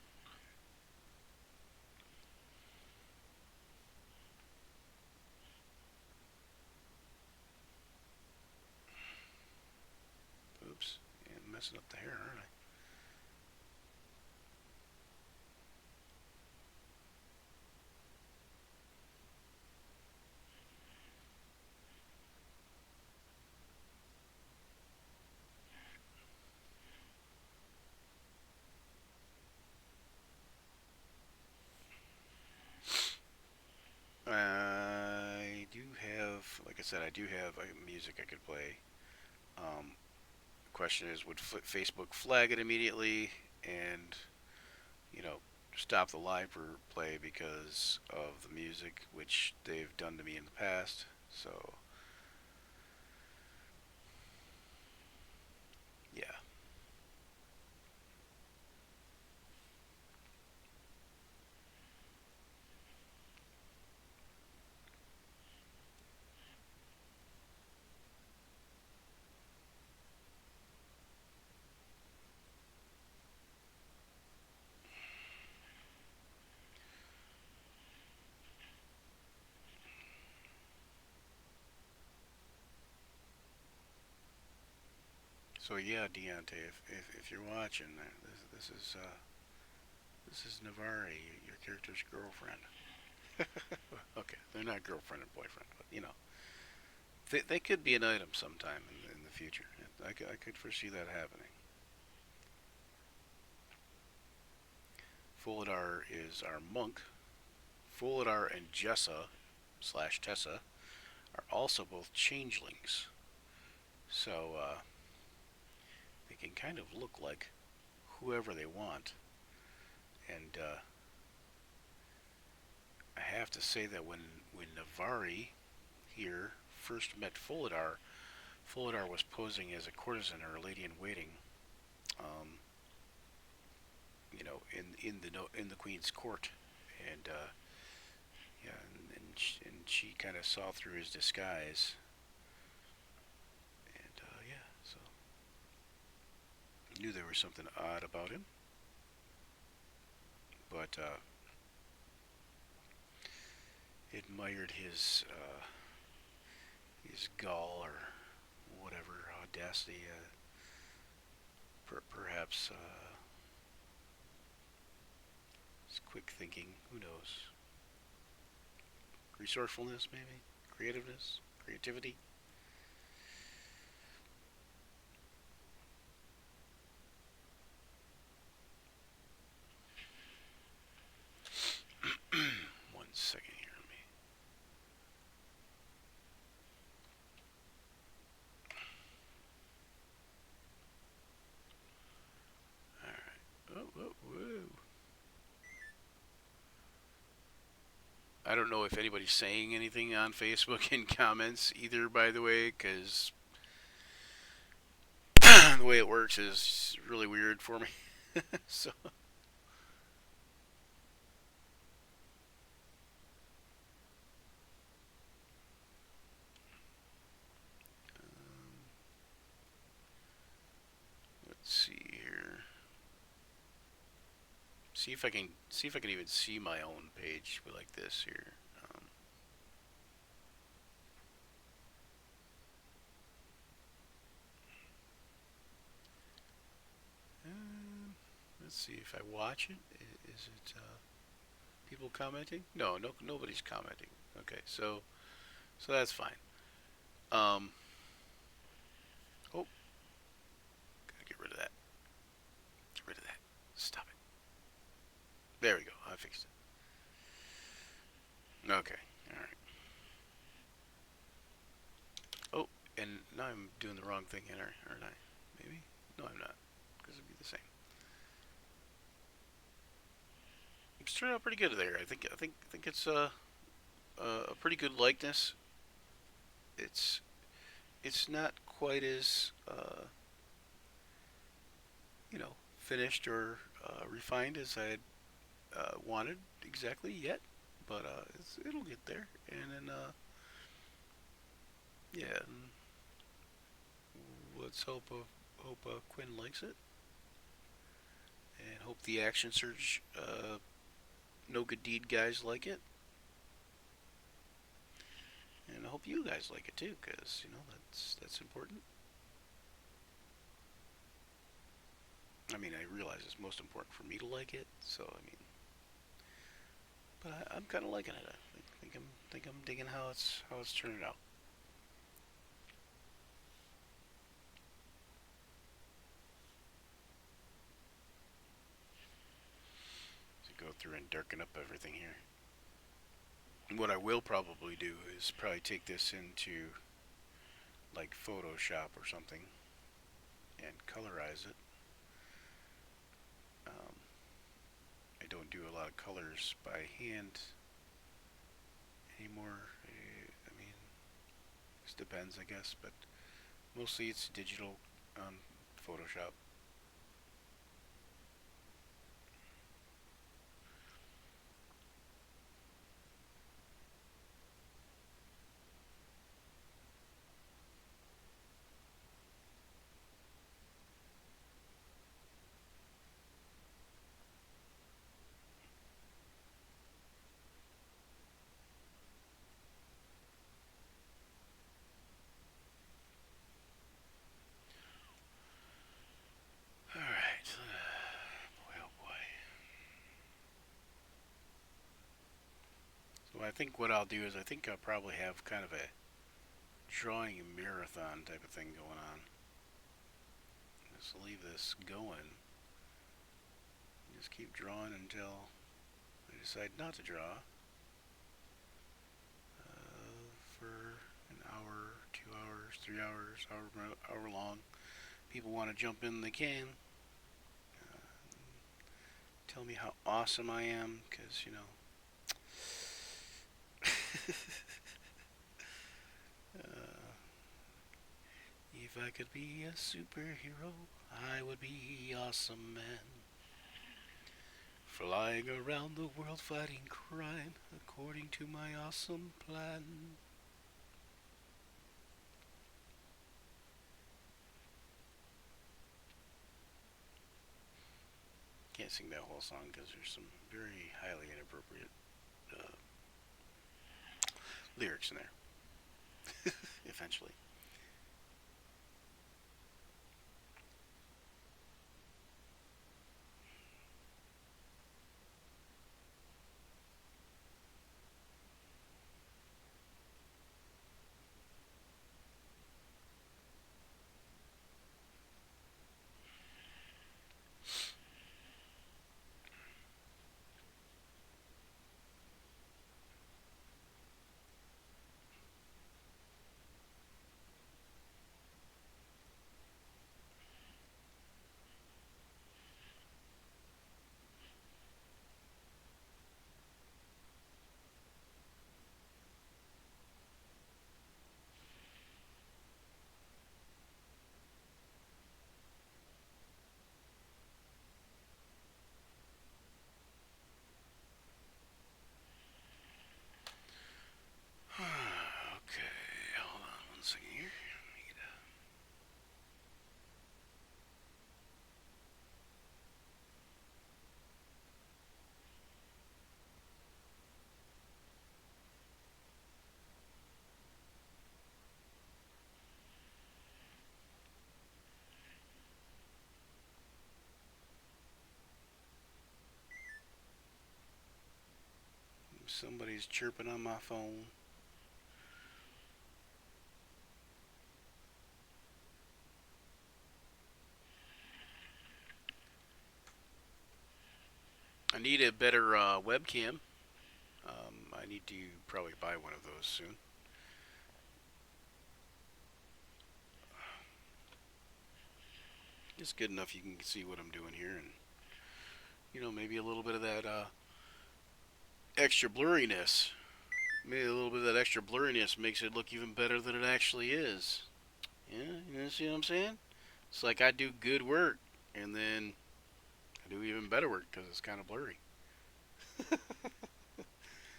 Oops, and messing up the hair, aren't I? I do have, like I said, I do have music I could play. The question is, would Facebook flag it immediately and, you know, stop the live play because of the music, which they've done to me in the past? So, yeah. So yeah, Deontay, if you're watching, this is Navari, your character's girlfriend. Okay, they're not girlfriend and boyfriend, but you know, they could be an item sometime in the future. I could foresee that happening. Fuladar is our monk. Fuladar and Jessa slash Tessa are also both changelings, so they can kind of look like whoever they want. And I have to say that when Navari here first met Fuladar, Fuladar was posing as a courtesan or a lady in waiting. Um, in the queen's court, and yeah, and she kind of saw through his disguise, and yeah, so knew there was something odd about him, but admired his gall or whatever audacity, perhaps his quick thinking. Who knows? Resourcefulness, maybe creativeness, creativity. One second here. Let me. I don't know if anybody's saying anything on Facebook in comments either, by the way, because the way it works is really weird for me. So, let's see here. See if I can even see my own page like this here. Let's see if I watch it. Is it people commenting? No, no, nobody's commenting. Okay, so that's fine. Um, oh, gotta get rid of that. Get rid of that. Stop it. There we go. I fixed it. Okay. All right. Oh, and now I'm doing the wrong thing, aren't I? Maybe? No, I'm not. Because it'd be the same. It's turned out pretty good there. I think it's a pretty good likeness. It's it's not quite as finished or refined as I had wanted exactly yet, but it'll get there. And then yeah, and let's hope Quinn likes it, and hope the Action Surge No Good Deed guys like it, and I hope you guys like it too, because that's important. I mean, I realize it's most important for me to like it, so I mean, but I'm kind of liking it. I think I'm digging how it's turning out. So go through and darken up everything here. What I will probably do is probably take this into like Photoshop or something and colorize it. Um, I don't do a lot of colors by hand anymore. I mean, this depends, I guess, but mostly it's digital on Photoshop. All right. Boy, oh boy. So I think what I'll do is I think I'll probably have kind of a drawing marathon type of thing going on. Just leave this going. Just keep drawing until I decide not to draw for an hour, 2 hours, 3 hours, hour long. People want to jump in, they can. Tell me how awesome I am, because uh, if I could be a superhero, I would be awesome man. Flying around the world fighting crime according to my awesome plan. Can't sing that whole song because there's some very highly inappropriate uh, lyrics in there. Eventually. Somebody's chirping on my phone. I need a better webcam. I need to probably buy one of those soon. It's good enough you can see what I'm doing here, and maybe a little bit of that extra blurriness. Maybe a little bit of that extra blurriness makes it look even better than it actually is. Yeah, you see what I'm saying? It's like I do good work, and then I do even better work because it's kind of blurry.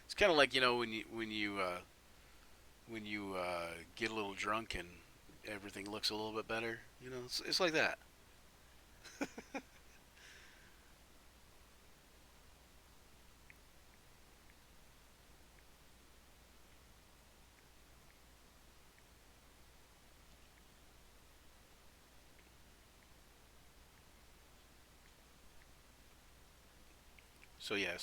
It's kind of like when you get a little drunk and everything looks a little bit better. It's like that. So yeah,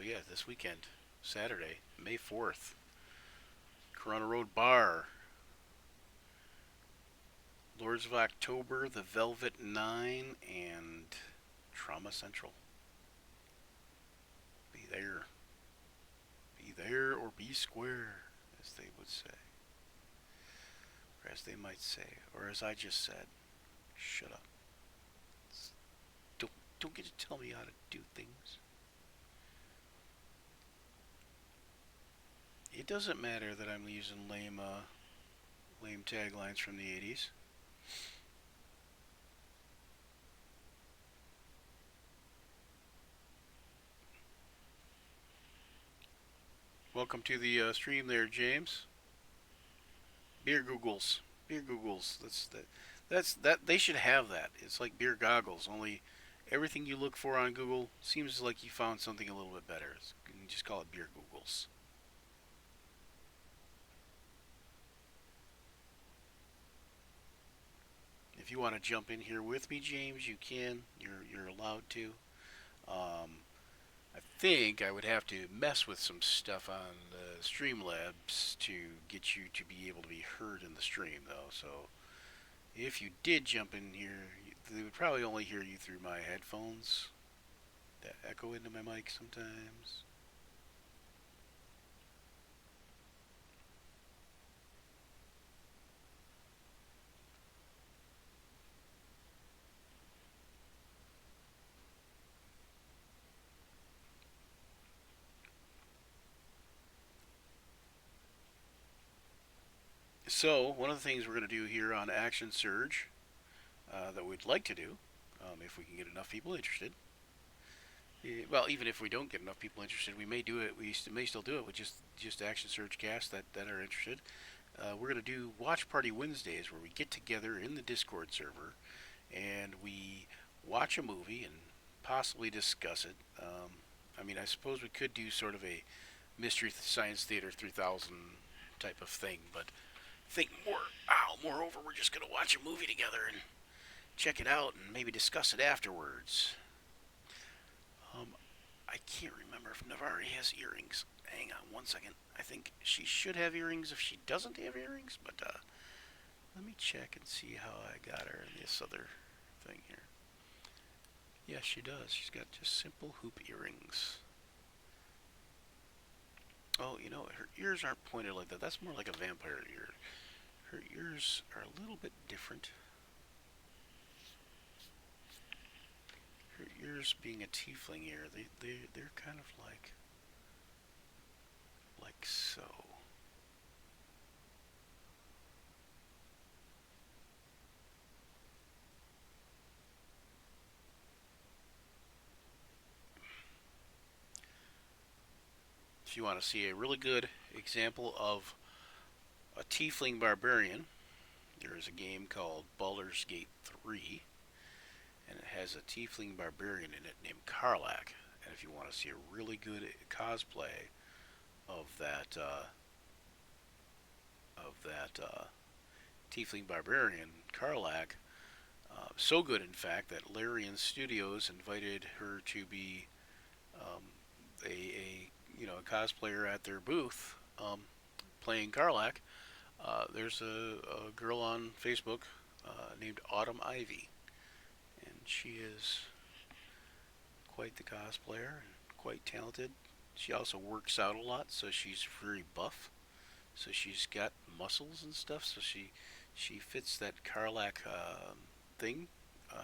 yeah, this weekend, Saturday, May 4th, Corona Road Bar, Lords of October, The Velvet Nine, and Trauma Central. Be there. Be there or be square, as they would say. Or as they might say. Or as I just said. Shut up. Don't, don't get to tell me how to do things. It doesn't matter that I'm using lame taglines from the 80s. Welcome to the stream there, James. Beer Googles. Beer Googles. That. They should have that. It's like beer goggles. Only everything you look for on Google seems like you found something a little bit better. You can just call it beer Googles. If you want to jump in here with me, James, you can. You're allowed to. I think I would have to mess with some stuff on the Streamlabs to get you to be able to be heard in the stream, though. So if you did jump in here, they would probably only hear you through my headphones that echo into my mic sometimes. So one of the things we're going to do here on Action Surge that we'd like to do, if we can get enough people interested. Well, even if we don't get enough people interested, we may do it. We may still do it with just Action Surge casts that are interested. We're going to do Watch Party Wednesdays, where we get together in the Discord server and we watch a movie and possibly discuss it. I mean, I suppose we could do sort of a Mystery Science Theater 3000 type of thing, but think moreover, we're just going to watch a movie together and check it out and maybe discuss it afterwards. Um, I can't remember if Navari has earrings. Hang on one second. I think she should have earrings if she doesn't have earrings, but let me check and see how I got her in this other thing here. Yes, she does. She's got just simple hoop earrings. Oh, her ears aren't pointed like that. That's more like a vampire ear. Her ears are a little bit different. Her ears being a tiefling ear, they're kind of like so. If you want to see a really good example of a tiefling barbarian, there is a game called Baldur's Gate 3, and it has a tiefling barbarian in it named Karlak. And if you want to see a really good cosplay of that tiefling barbarian Karlak, So good, in fact, that Larian Studios invited her to be um, a a cosplayer at their booth, playing Karlak. There's a girl on Facebook named Autumn Ivy, and she is quite the cosplayer and quite talented. She also works out a lot, so she's very buff. So she's got muscles and stuff. So she fits that Karlak thing. I'm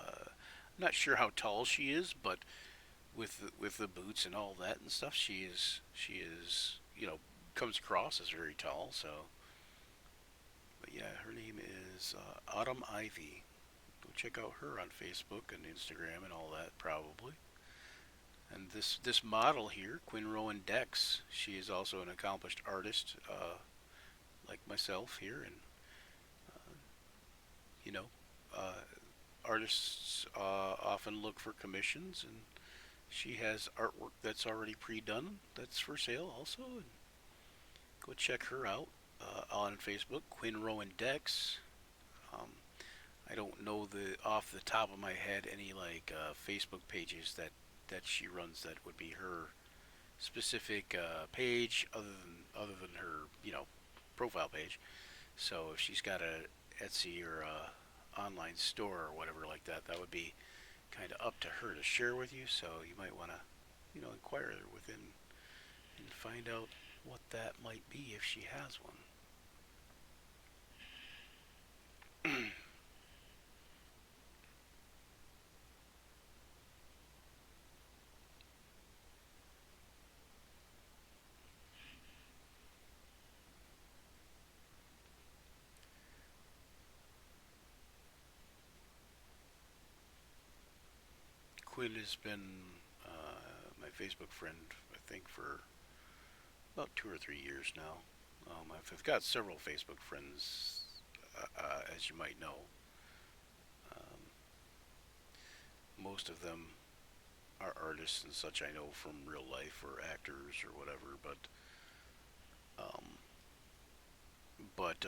not sure how tall she is, but with the boots and all that and stuff, she is comes across as very tall. So, but yeah, her name is Autumn Ivy. Go check out her on Facebook and Instagram and all that probably. And this model here, Quinn Rowan Dex, she is also an accomplished artist, like myself here, and you know, uh, artists often look for commissions, and she has artwork that's already pre-done that's for sale also. And go check her out on Facebook, Quinn Rowan Dex. Um, I don't know the off the top of my head any like Facebook pages that she runs that would be her specific page other than her profile page. So if she's got a Etsy or a online store or whatever like that, that would be kind of up to her to share with you. So you might want to inquire within and find out what that might be if she has one. Quinn has been my Facebook friend, I think, for about 2 or 3 years now. I've got several Facebook friends, as you might know. Um, most of them are artists and such I know from real life or actors or whatever, um, but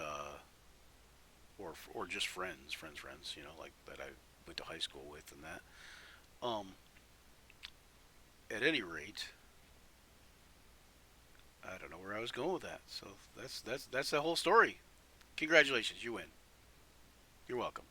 or just friends, like that I went to high school with and that. Um, at any rate, I don't know where I was going with that. So that's the whole story. Congratulations, you win. You're welcome.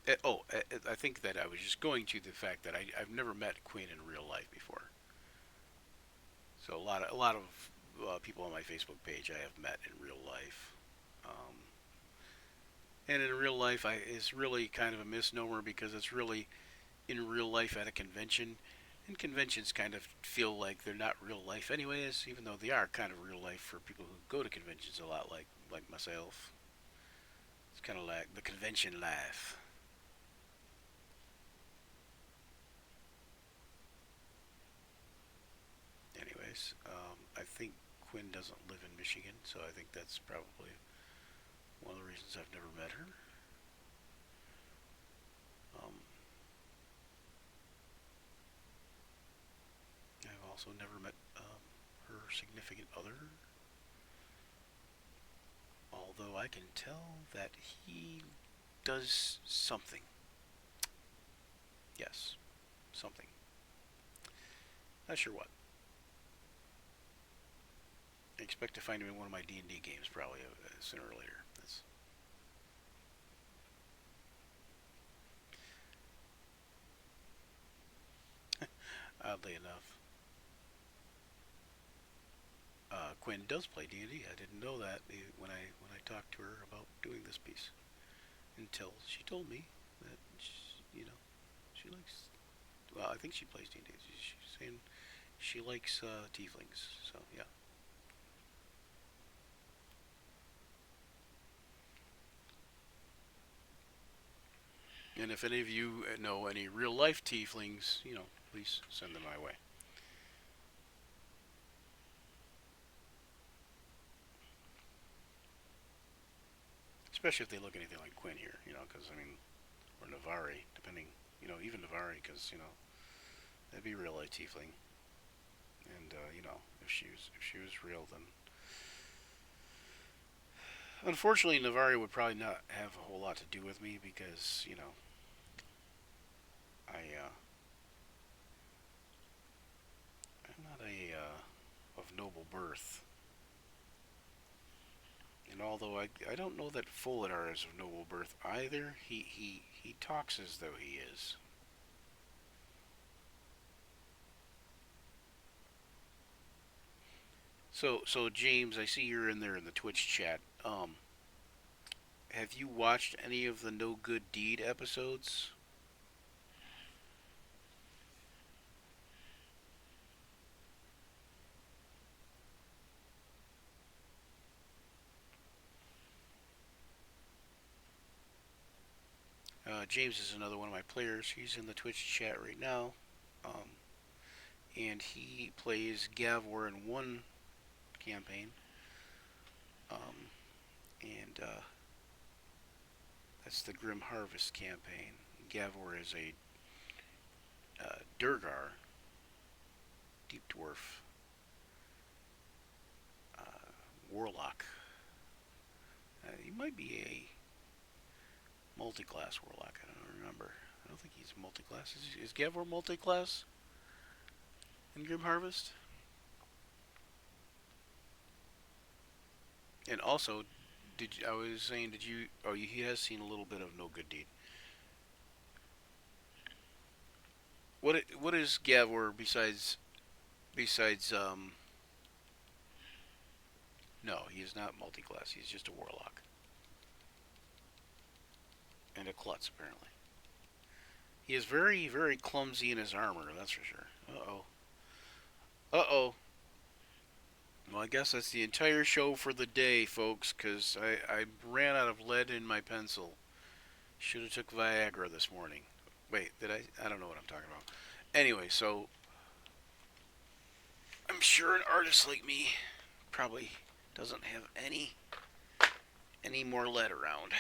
I think that I was just going to the fact that I've never met Queen in real life before. So a lot of people on my Facebook page I have met in real life. And in real life, is really kind of a misnomer because it's really in real life at a convention, and conventions kind of feel like they're not real life anyways, even though they are kind of real life for people who go to conventions a lot, like myself. It's kind of like the convention life. Anyways, I think Quinn doesn't live in Michigan, so I think that's probably one of the reasons I've never met her. Um, I've also never met her significant other, although I can tell that he does something. Yes, something. Not sure what. I expect to find him in one of my D&D games probably sooner or later. That's oddly enough. Quinn does play D&D. I didn't know that when I talked to her about doing this piece until she told me that she likes. Well, I think she plays D&D. She's saying she likes tieflings. So yeah. And if any of you know any real life tieflings, please send them my way. Especially if they look anything like Quinn here, because I mean, or Navari, depending, even Navari, because that'd be real life tiefling. And if she was real, then unfortunately Navaria would probably not have a whole lot to do with me because I'm not a of noble birth. And although I don't know that Folinar is of noble birth either, he talks as though he is. So James, I see you're in there in the Twitch chat. Have you watched any of the No Good Deed episodes? James is another one of my players. He's in the Twitch chat right now, um, and he plays Gavor in one campaign, um, and that's the Grim Harvest campaign. Gavor is a Durgar, deep dwarf, warlock. He might be a multi-class warlock. I don't remember. I don't think he's multi-class. Is Gavor multi-class in Grim Harvest? And also, I was saying, did you? Oh, he has seen a little bit of No Good Deed. What is Gavor besides? No, he is not multi-class. He's just a warlock and a klutz apparently. He is very clumsy in his armor. That's for sure. Uh oh. Uh oh. Well, I guess that's the entire show for the day, folks. Cause I ran out of lead in my pencil. Should have took Viagra this morning. Wait, did I? I don't know what I'm talking about. Anyway, so I'm sure an artist like me probably doesn't have any more lead around.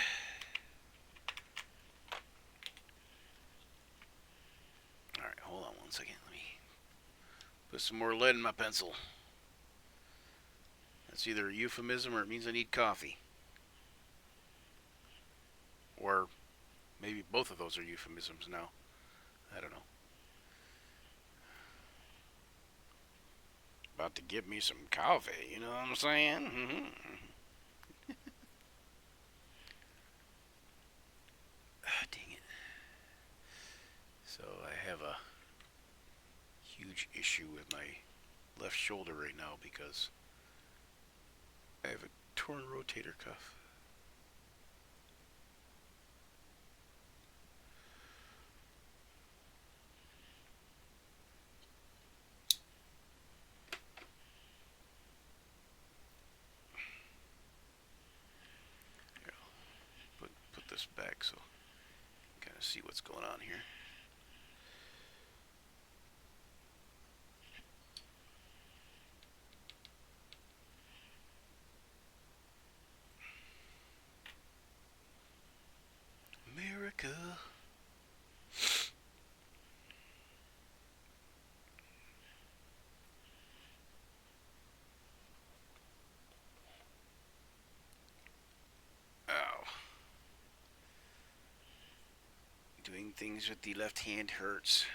All right, hold on one second. Let me put some more lead in my pencil. That's either a euphemism or it means I need coffee. Or maybe both of those are euphemisms now. I don't know. About to give me some coffee, you know what I'm saying? Mm-hmm. Ah, dang it. So I have a huge issue with my left shoulder right now because I have a torn rotator cuff. Here, I'll put this back so you can kind of see what's going on here. America. Ow. Doing things with the left hand hurts.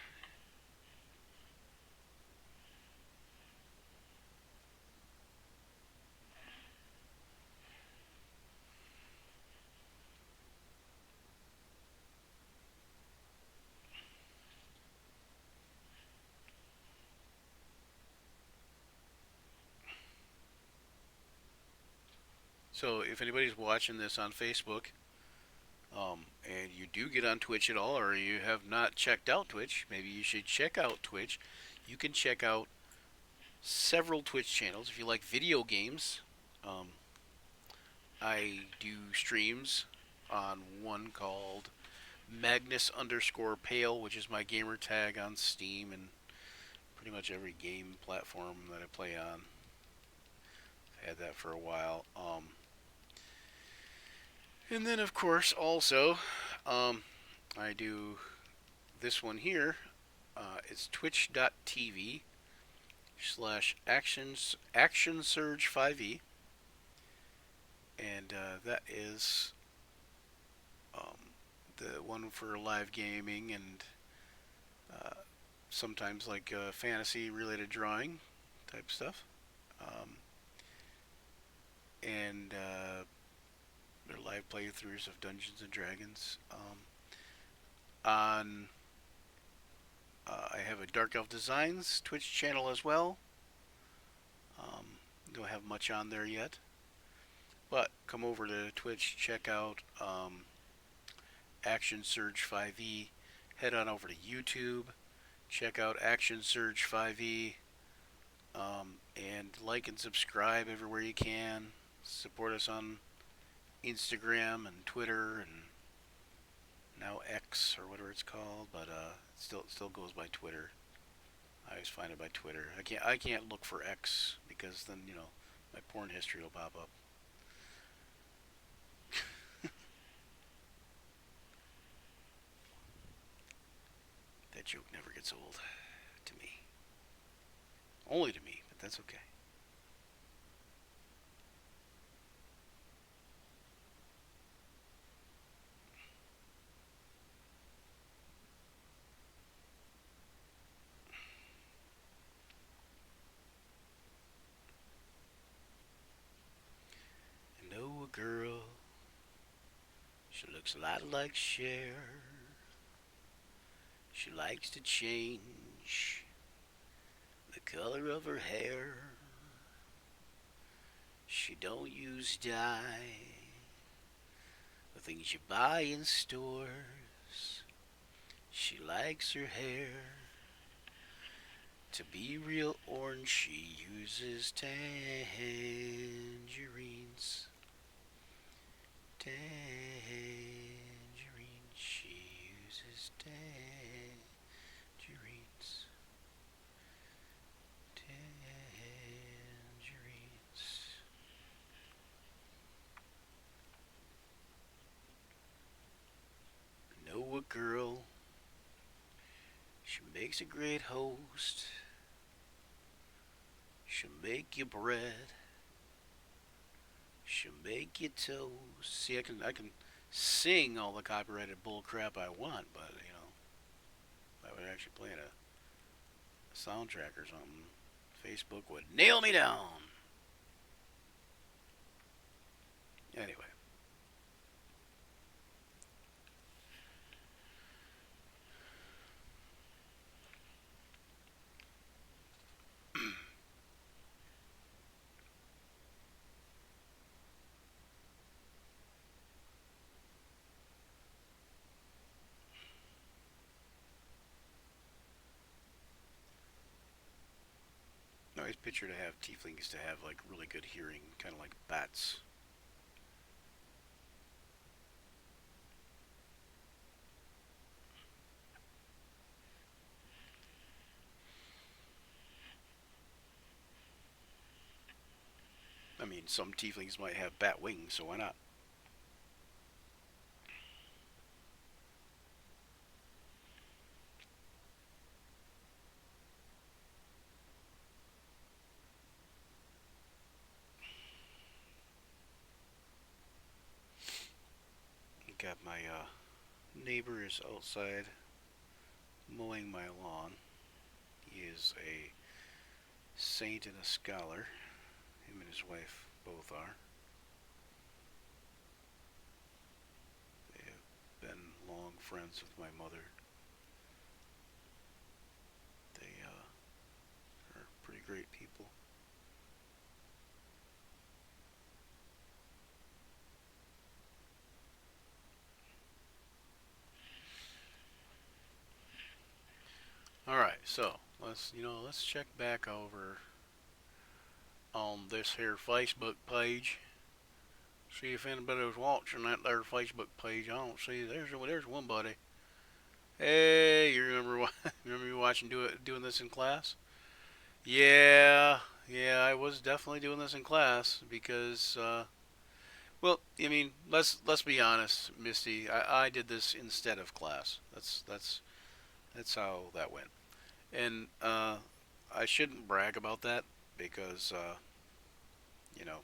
So if anybody's watching this on Facebook, and you do get on Twitch at all, or you have not checked out Twitch, maybe you should check out Twitch. You can check out several Twitch channels if you like video games. Um, I do streams on one called Magnus underscore Pale, which is my gamer tag on Steam and pretty much every game platform that I play on. I've had that for a while. And then, of course, also, I do this one here. It's twitch.tv slash action surge 5e, and that is um, the one for live gaming and uh, sometimes like fantasy related drawing type stuff. Um, and their live playthroughs of Dungeons and Dragons. On I have a Dark Elf Designs Twitch channel as well. Don't have much on there yet, but come over to Twitch, check out Action Surge 5e. Head on over to YouTube, check out Action Surge 5e, and like and subscribe everywhere you can. Support us on Instagram and Twitter and now X or whatever it's called, but it still goes by Twitter. I always find it by Twitter. I can't look for X because then my porn history will pop up. That joke never gets old to me. Only to me, but that's okay. I know a girl. She looks a lot like Cher. She likes to change the color of her hair. She don't use dye. The things you buy in stores. She likes her hair to be real orange. She uses tangerines. Tangerines. She uses tangerines. Tangerines. Know a girl. She makes a great host. She'll make you bread. She'll make you toast. See, I can sing all the copyrighted bull crap I want, but if I was actually playing a soundtrack or something, Facebook would nail me down. Anyway, I always picture to have tieflings to have like really good hearing, kind of like bats. I mean, some tieflings might have bat wings, so why not? Got my neighbor is outside mowing my lawn. He is a saint and a scholar. Him and his wife both are. They have been long friends with my mother. They are pretty great people. All right, so let's check back over on this here Facebook page. See if anybody was watching that there Facebook page. I don't see. There's one buddy. Hey, you remember remember you watching doing this in class? Yeah, yeah, I was definitely doing this in class because well, I mean, let's be honest, Misty. I did this instead of class. That's how that went. And I shouldn't brag about that because you know,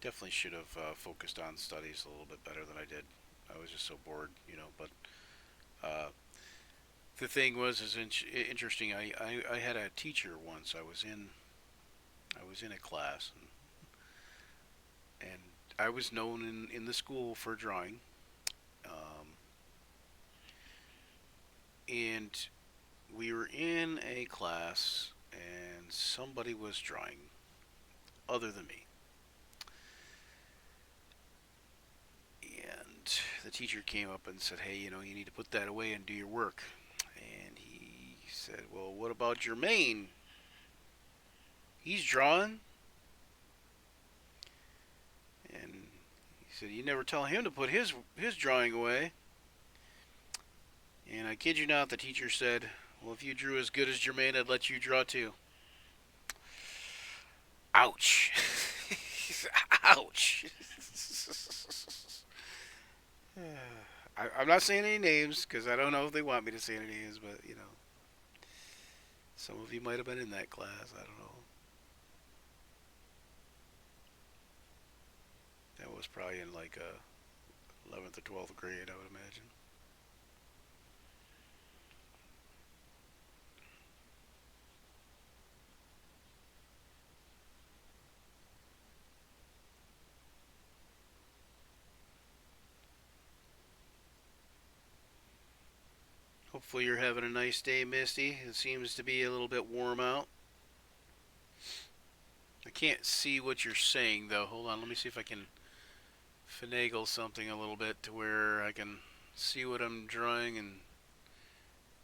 definitely should have focused on studies a little bit better than I did. I was just so bored, But uh, the thing was, is interesting. I had a teacher once. I was in a class, and I was known in the school for drawing. Um, and we were in a class, and somebody was drawing other than me. And the teacher came up and said, "Hey, you need to put that away and do your work." And he said, "Well, what about Jermaine? He's drawing." And he said, "You never tell him to put his drawing away." And I kid you not, the teacher said, "Well, if you drew as good as Jermaine, I'd let you draw too." Ouch. Ouch. I'm not saying any names because I don't know if they want me to say any names, but some of you might have been in that class. I don't know. That was probably in like 11th or 12th grade, I would imagine. Hopefully you're having a nice day, Misty. It seems to be a little bit warm out. I can't see what you're saying though. Hold on, let me see if I can finagle something a little bit to where I can see what I'm drawing and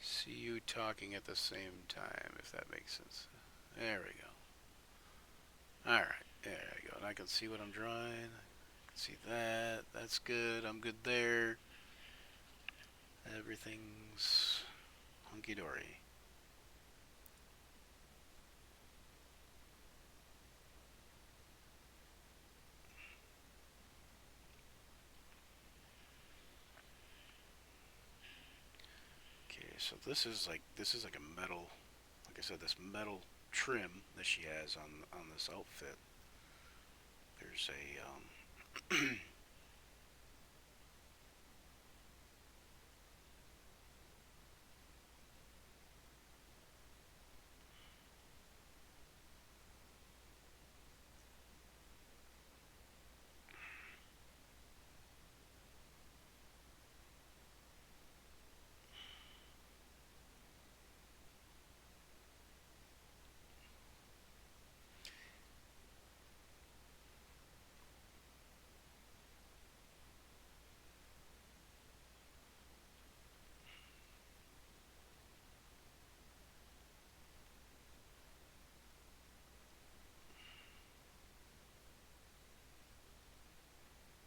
see you talking at the same time, if that makes sense. There we go. Alright, there we go. And I can see what I'm drawing. I can see that. That's good. I'm good there. Everything's hunky dory. Okay, so this is like a metal, like I said, this metal trim that she has on this outfit. There's a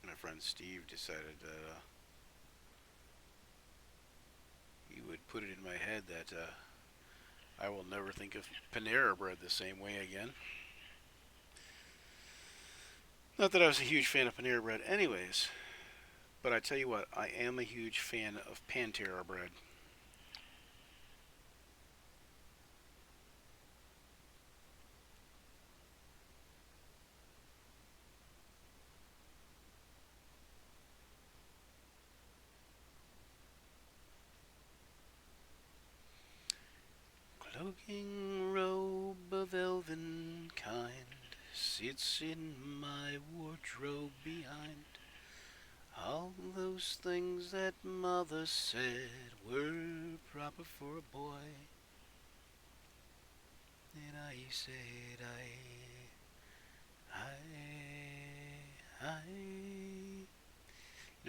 my friend Steve decided that he would put it in my head that I will never think of Panera Bread the same way again. Not that I was a huge fan of Panera Bread, anyways. But I tell you what, I am a huge fan of Pantera Bread. Cloaking robe of elven kind sits in my wardrobe behind. All those things that mother said were proper for a boy. And I said, I.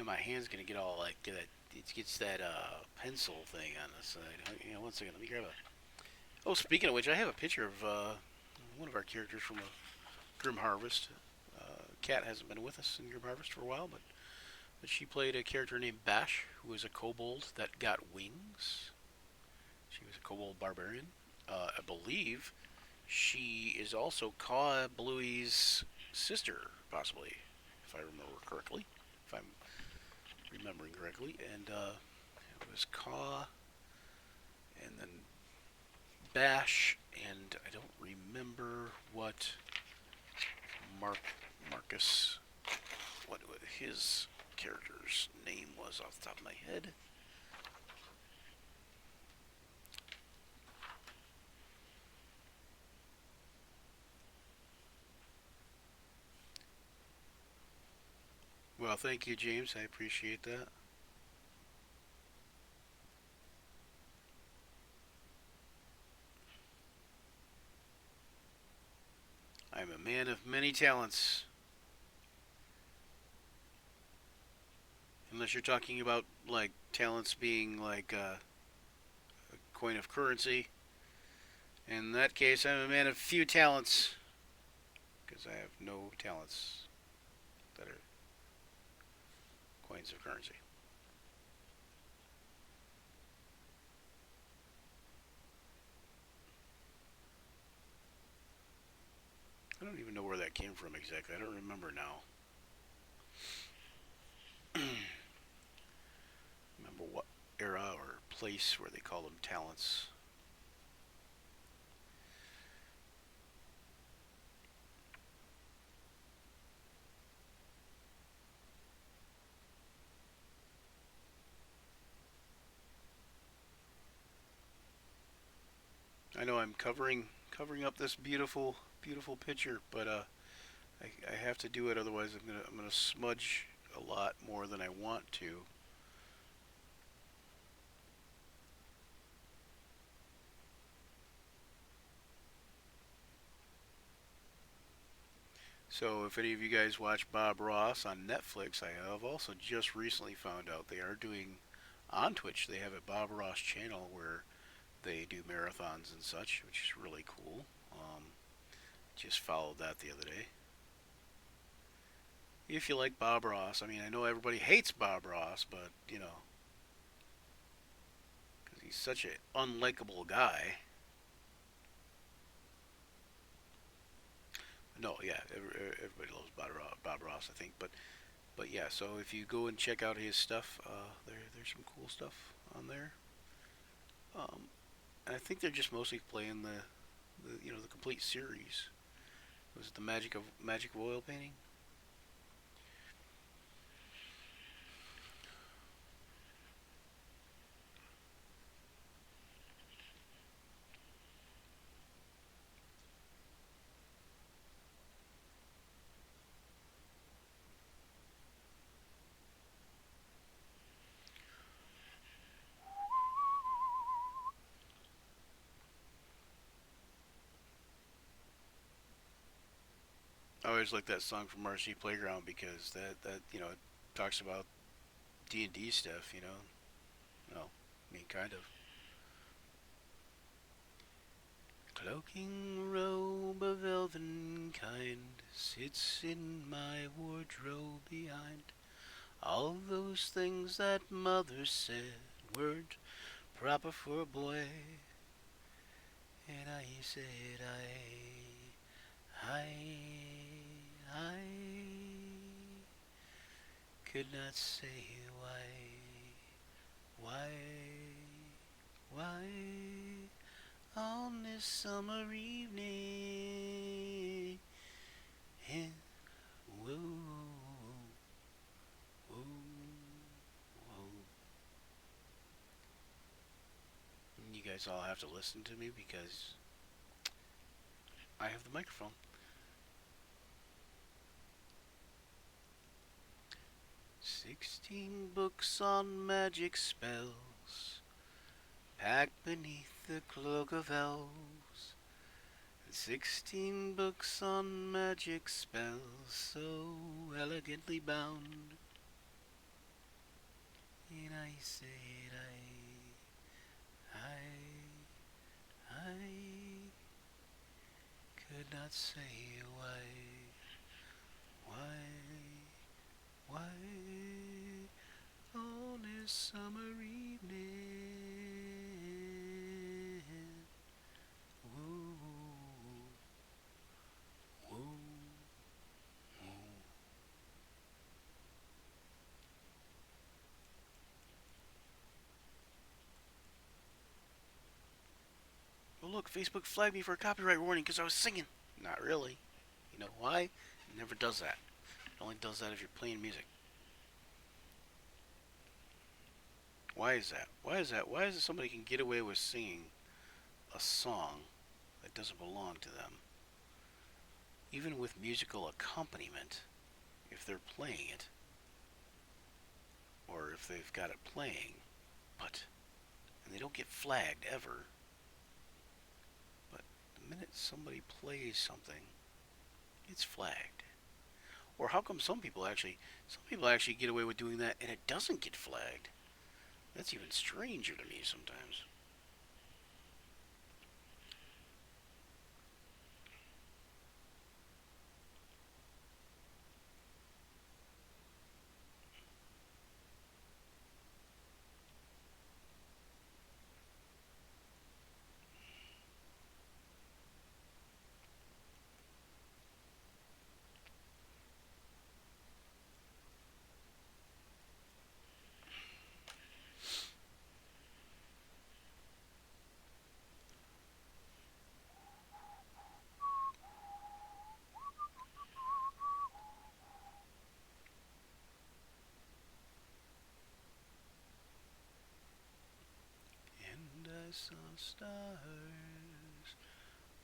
My hand's gonna get all like that. It gets that pencil thing on the side. One second, let me grab a. Oh, speaking of which, I have a picture of one of our characters from Grim Harvest. Kat hasn't been with us in Grim Harvest for a while, but she played a character named Bash, who was a kobold that got wings. She was a kobold barbarian. I believe she is also Kaw Bluey's sister, possibly, if I remember correctly. If I'm remembering correctly. And it was Kaw, and then Bash, and I don't remember what Marcus, what his character's name was off the top of my head. Well, thank you, James. I appreciate that. I'm a man of many talents. Unless you're talking about like talents being like a coin of currency. In that case, I'm a man of few talents because I have no talents that are coins of currency. I don't even know where that came from exactly. I don't remember now. Remember what era or place where they call them talents. I know I'm covering up this beautiful picture, but I have to do it otherwise I'm gonna smudge a lot more than I want to. So if any of you guys watch Bob Ross on Netflix, I have also just recently found out they are doing on Twitch. They have a Bob Ross channel where they do marathons and such, which is really cool. Just followed that the other day. If you like Bob Ross, I mean, I know everybody hates Bob Ross, but you know, because he's such an unlikable guy. No, yeah, everybody loves Bob Ross, I think. But yeah, so if you go and check out his stuff, there's some cool stuff on there. Um, and I think they're just mostly playing the complete series. Was it the Magic of Oil Painting? I always like that song from RC Playground because that it talks about D&D stuff. Well, I mean kind of. Cloaking robe of elven kind sits in my wardrobe behind. All those things that mother said weren't proper for a boy. And I said I could not say why, why on this summer evening. And whoa, whoa, whoa. You guys all have to listen to me because I have the microphone. 16 books on magic spells, packed beneath the cloak of elves. 16 books on magic spells, so elegantly bound. And I said, I could not say why, why on this summer evening. Whoa, whoa, whoa. Well, look, Facebook flagged me for a copyright warning because I was singing. Not really. You know why? It never does that. It only does that if you're playing music. Why is that? Why is that? Why is it somebody can get away with singing a song that doesn't belong to them, even with musical accompaniment, if they're playing it, or if they've got it playing, and they don't get flagged ever, but the minute somebody plays something, it's flagged. Or how come some people actually get away with doing that and it doesn't get flagged? That's even stranger to me sometimes. And I saw stars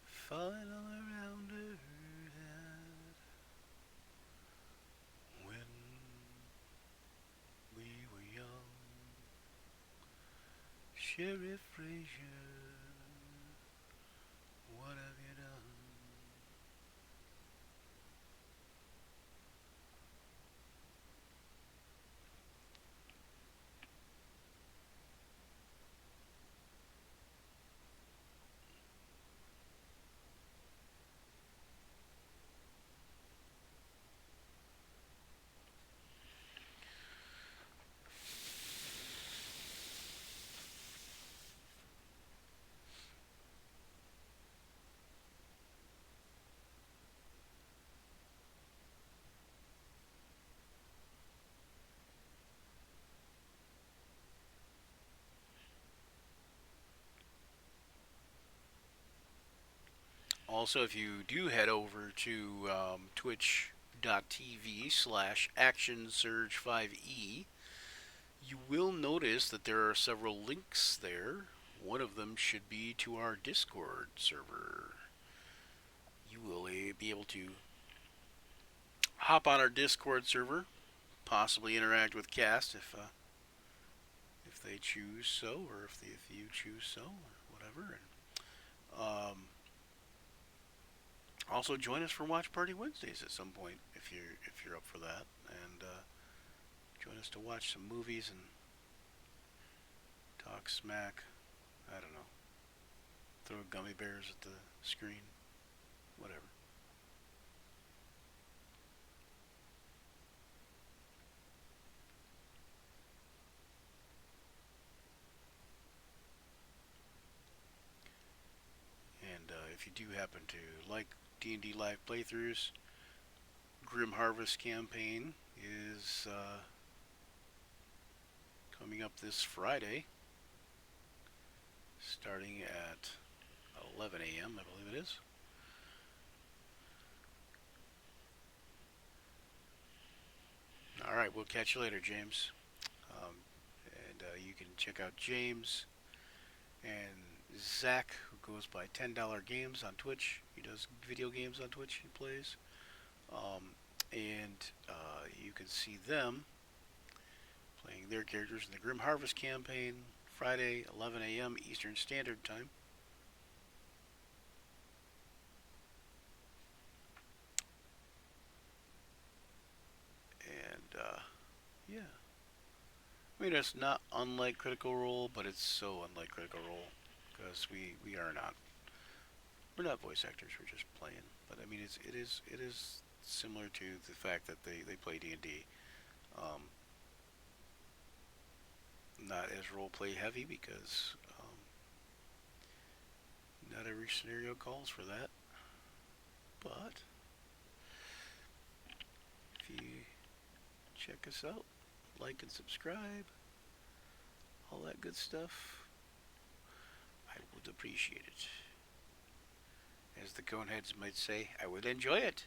falling all around her head when we were young. Sheriff Frazier, what have you done? Also, if you do head over to twitch.tv/ActionSurge5E, you will notice that there are several links there. One of them should be to our Discord server. You will be able to hop on our Discord server, possibly interact with Cast if they choose so, or if you choose so, or whatever. Also, join us for Watch Party Wednesdays at some point if you're up for that, and join us to watch some movies and talk smack. I don't know. Throw gummy bears at the screen. Whatever. And if you do happen to like D&D live playthroughs, Grim Harvest campaign is coming up this Friday, starting at 11 a.m. I believe it is. All right, we'll catch you later, James. And you can check out James and Zach, who goes by $10 Games on Twitch. He does video games on Twitch. He plays, and you can see them playing their characters in the Grim Harvest campaign Friday, 11 a.m. Eastern Standard Time. And yeah, I mean it's not unlike Critical Role, but it's so unlike Critical Role because we're not voice actors. We're just playing. But I mean it is similar to the fact that they play D&D. Um, not as role play heavy because not every scenario calls for that. But if you check us out, like and subscribe, all that good stuff, I would appreciate it. As the coneheads might say, I would enjoy it.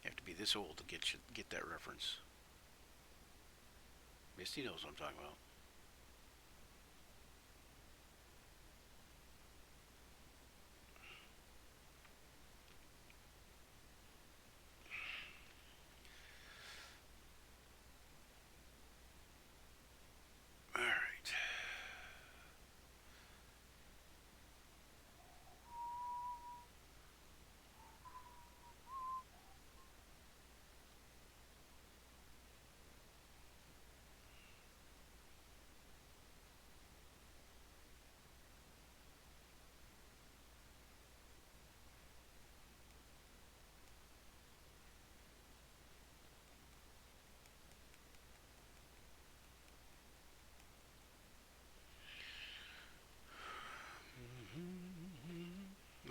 You have to be this old to get that reference. Misty knows what I'm talking about. All right.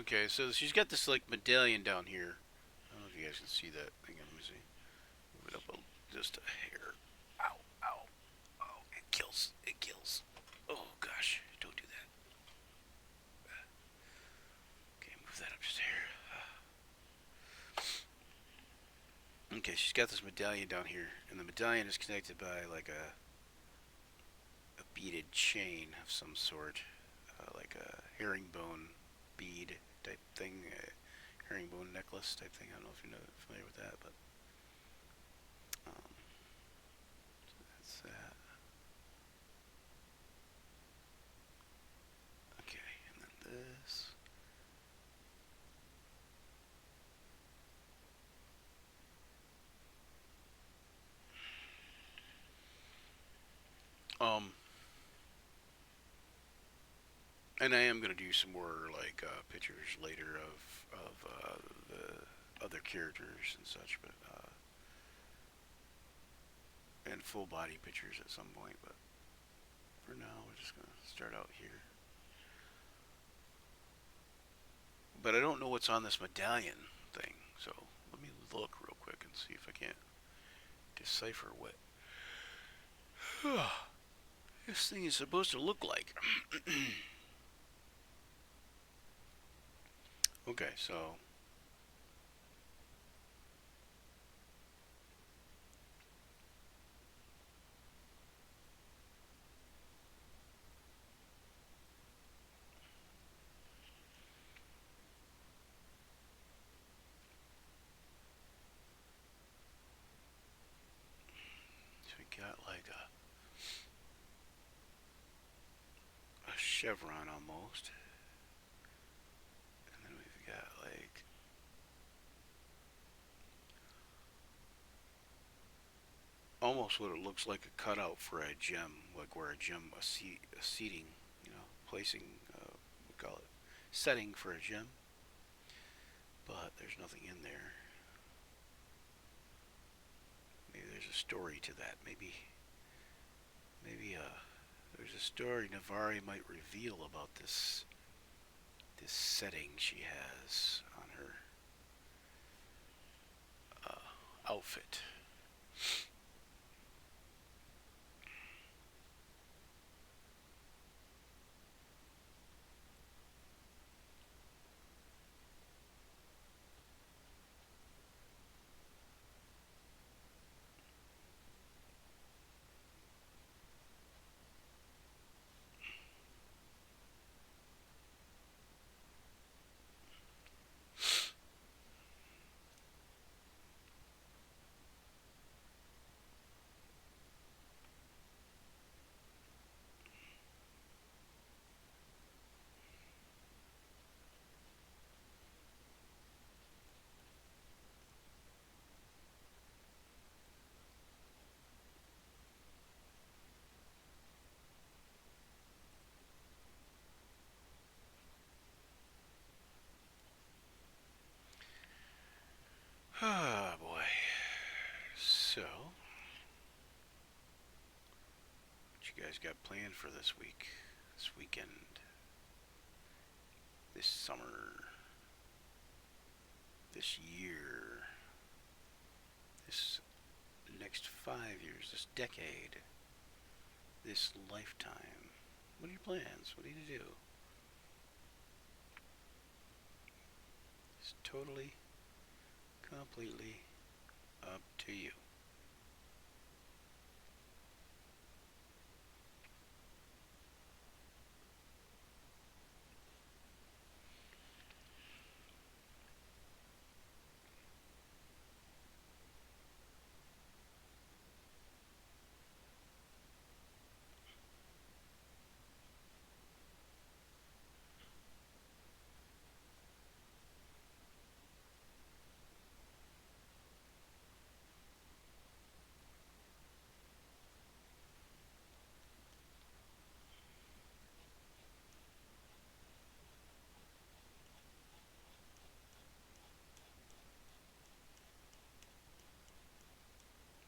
Okay, so she's got this like medallion down here. I don't know if you guys can see that. Hang on, let me see. Move it up just a hair. Ow, ow, ow! It kills. It kills. Oh gosh, don't do that. Okay, move that up just a hair. Okay, she's got this medallion down here, and the medallion is connected by like a beaded chain of some sort, like a herringbone bead type thing, herringbone necklace type thing. I don't know if you're familiar with that, but so that's that. Okay, and then this. Um, and I am gonna do some more like pictures later of the other characters and such, but and full body pictures at some point. But for now, we're just gonna start out here. But I don't know what's on this medallion thing, so let me look real quick and see if I can't decipher what this thing is supposed to look like. Okay, so we got like a chevron almost, and then we've got like almost what it looks like a cutout for a gem, like where a gem a seating, placing, we call it setting for a gem, but there's nothing in there. Maybe there's a story to that. Maybe there's a story Navari might reveal about this setting she has on her outfit. Ah, boy. So, what you guys got planned for this week, this weekend, this summer, this year, this next 5 years, this decade, this lifetime? What are your plans? What are you to do? It's totally, completely up to you.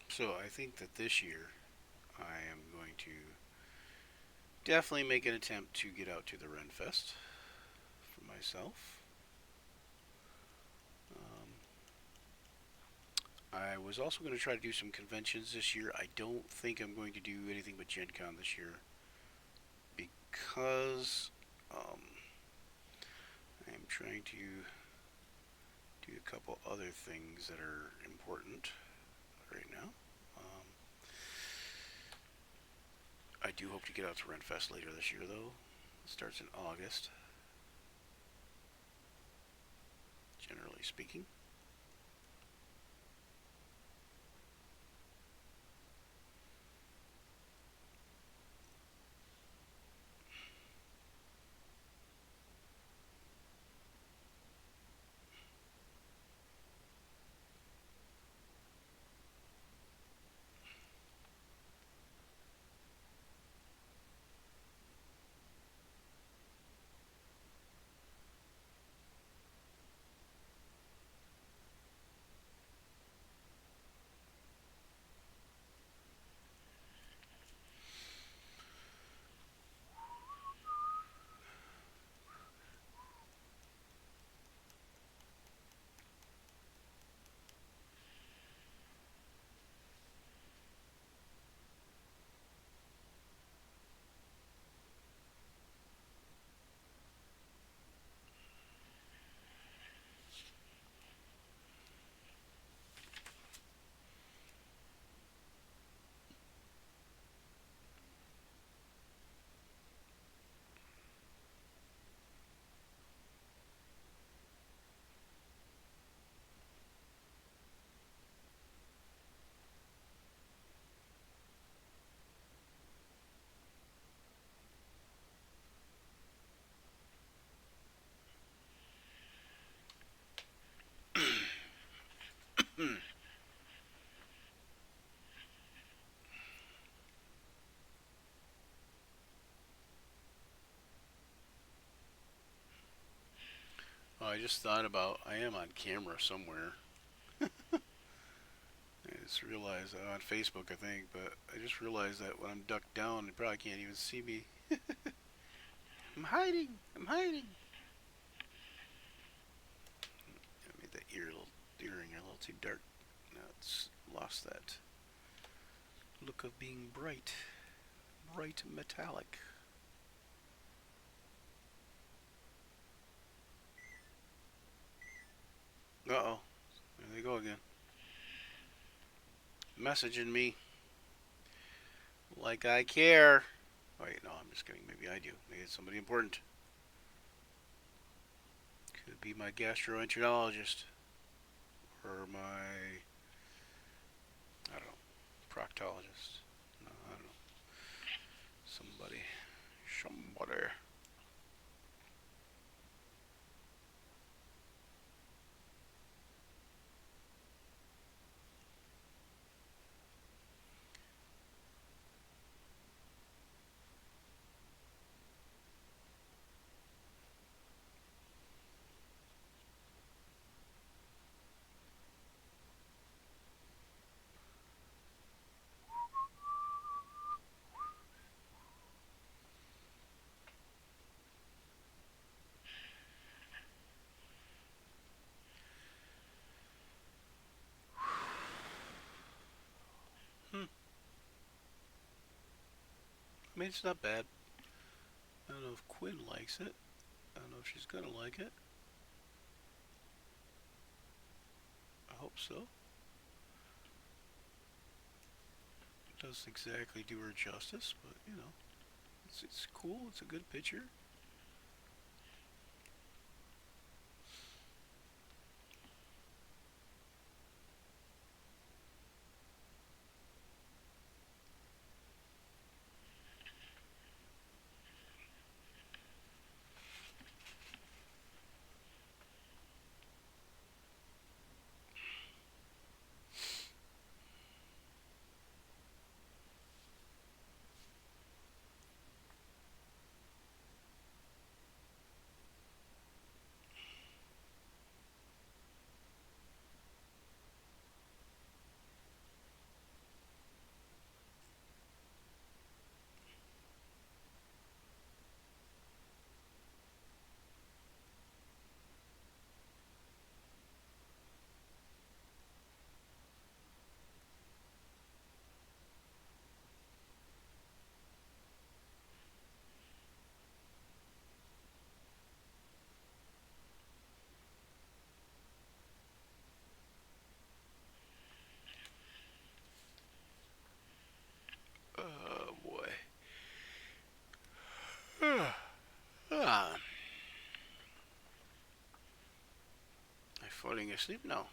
So I think that this year I am going to definitely make an attempt to get out to the Renfest for myself. Um, I was also going to try to do some conventions this year. I don't think I'm going to do anything but Gen Con this year because I'm trying to do a couple other things that are important right now. Um, I do hope to get out to Renfest later this year, though. It starts in August, generally speaking. I just thought about I am on camera somewhere. I just realized on Facebook, I think, but I just realized that when I'm ducked down, they probably can't even see me. I'm hiding. I'm hiding. I made that earring a little too dark. Now it's lost that look of being bright, bright metallic. Uh oh, there they go again. Messaging me like I care. Wait, no, I'm just kidding. Maybe I do. Maybe it's somebody important. Could be my gastroenterologist or my, I don't know, proctologist. No, I don't know. Somebody. Somebody. Hmm. I mean, it's not bad. I don't know if Quinn likes it. I don't know if she's gonna like it. so it doesn't exactly do her justice, but you know, it's cool. It's a good picture. Oh boy. Ah, am I falling asleep now?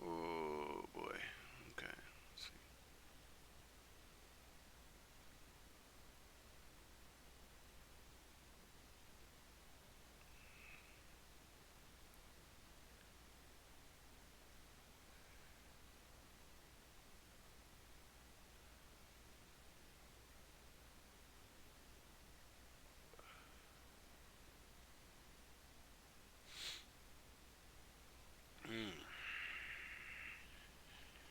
Oh boy. Okay. Let's see. Mm.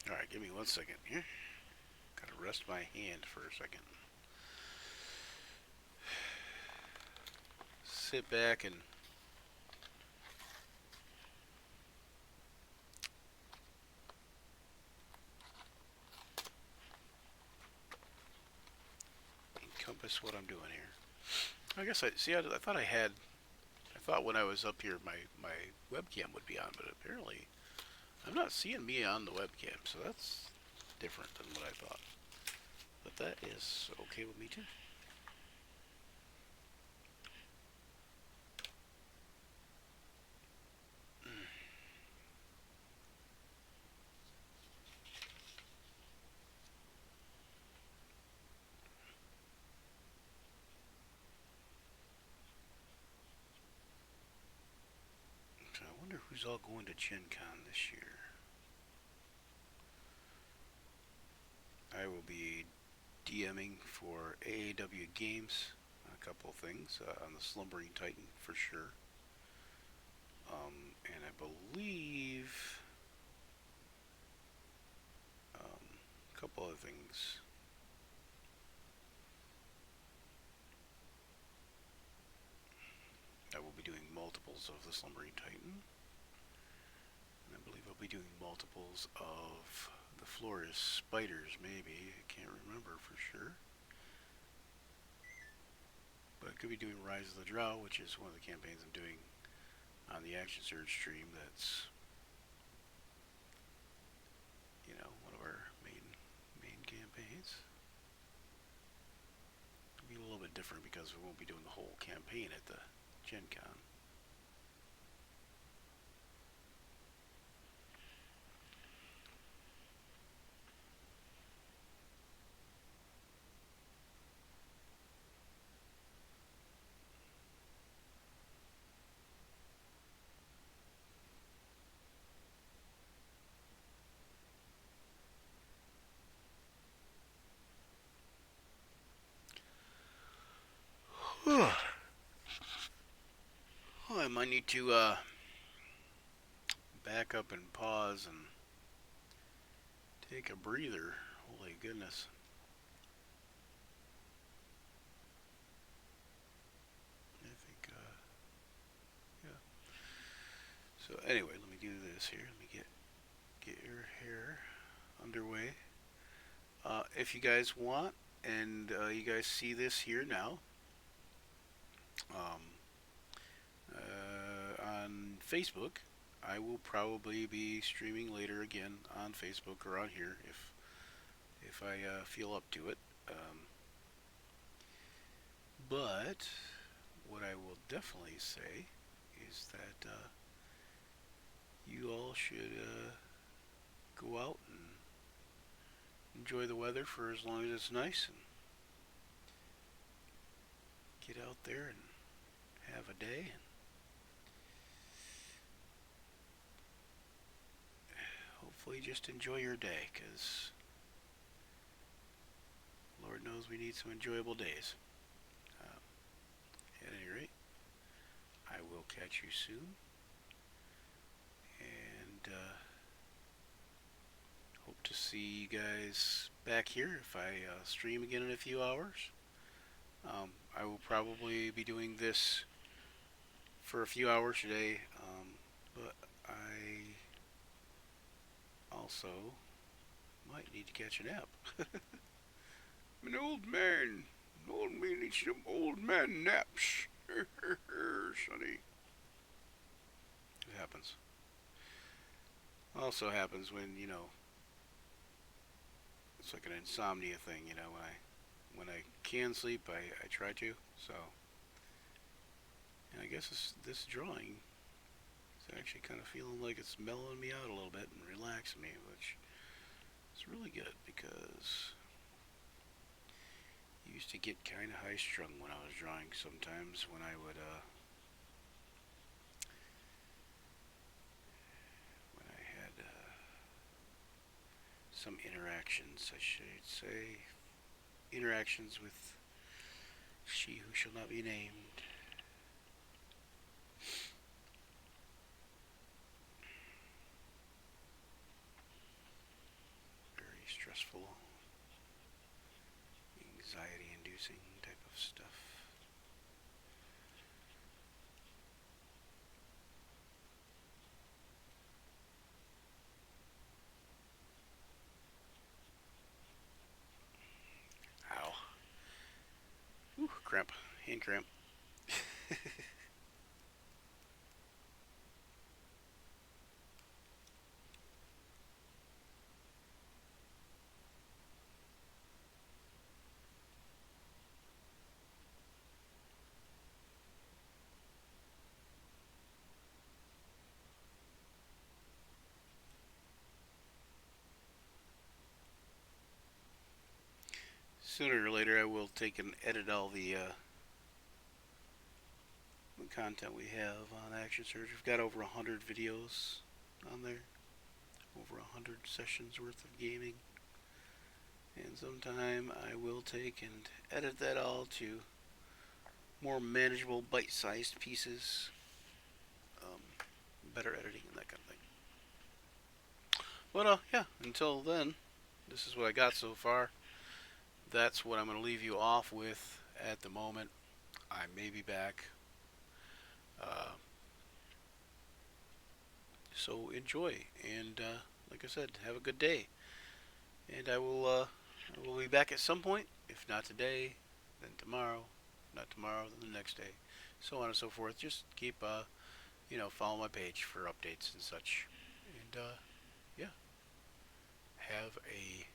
All right, give me 1 second here. Gotta rest my hand for a second. Sit back and encompass what I'm doing here. I guess I see. I thought I had. I thought when I was up here, my webcam would be on, but apparently I'm not seeing me on the webcam, so that's different than what I thought. But that is okay with me too. So I wonder who's all going to Gen Con this year. I will be DMing for AAW Games, a couple of things on the Slumbering Titan for sure. And I believe a couple other things. I will be doing multiples of the Slumbering Titan. And I believe I'll be doing multiples of the Flores Spiders, maybe. I can't remember for sure. But I could be doing Rise of the Drow, which is one of the campaigns I'm doing on the Action Surge stream. That's, you know, one of our main campaigns. It'll be a little bit different because we won't be doing the whole campaign at the Gen Con. Oh, I might need to back up and pause and take a breather. Holy goodness. I think, yeah. So anyway, let me do this here. Let me get your hair underway. if you guys want, and you guys see this here now, um, on Facebook, I will probably be streaming later again on Facebook or on here if I feel up to it. But what I will definitely say is that you all should go out and enjoy the weather for as long as it's nice and get out there and have a day and hopefully just enjoy your day because Lord knows we need some enjoyable days. Um, at any rate, I will catch you soon and hope to see you guys back here if I stream again in a few hours. I will probably be doing this for a few hours today, but I also might need to catch a nap. I'm an old man. An old man needs some old man naps. Sonny. It happens. Also happens when, it's like an insomnia thing, when I can sleep, I try to. So, and I guess this drawing is actually kind of feeling like it's mellowing me out a little bit and relaxing me, which is really good because I used to get kind of high strung when I was drawing sometimes when I had some interactions, I should say, interactions with she who shall not be named. Very stressful, anxiety inducing type of stuff. Ow. Ooh, cramp. Hand cramp. Sooner or later, I will take and edit all the content we have on Action Surge. We've got over 100 videos on there, over 100 sessions worth of gaming. And sometime I will take and edit that all to more manageable, bite-sized pieces, um, better editing and that kind of thing. But yeah, until then, this is what I got so far. That's what I'm going to leave you off with at the moment. I may be back. Uh, so enjoy, and like I said, have a good day. And I will be back at some point. If not today, then tomorrow. Not tomorrow, then the next day, so on and so forth. Just keep follow my page for updates and such. And yeah, have a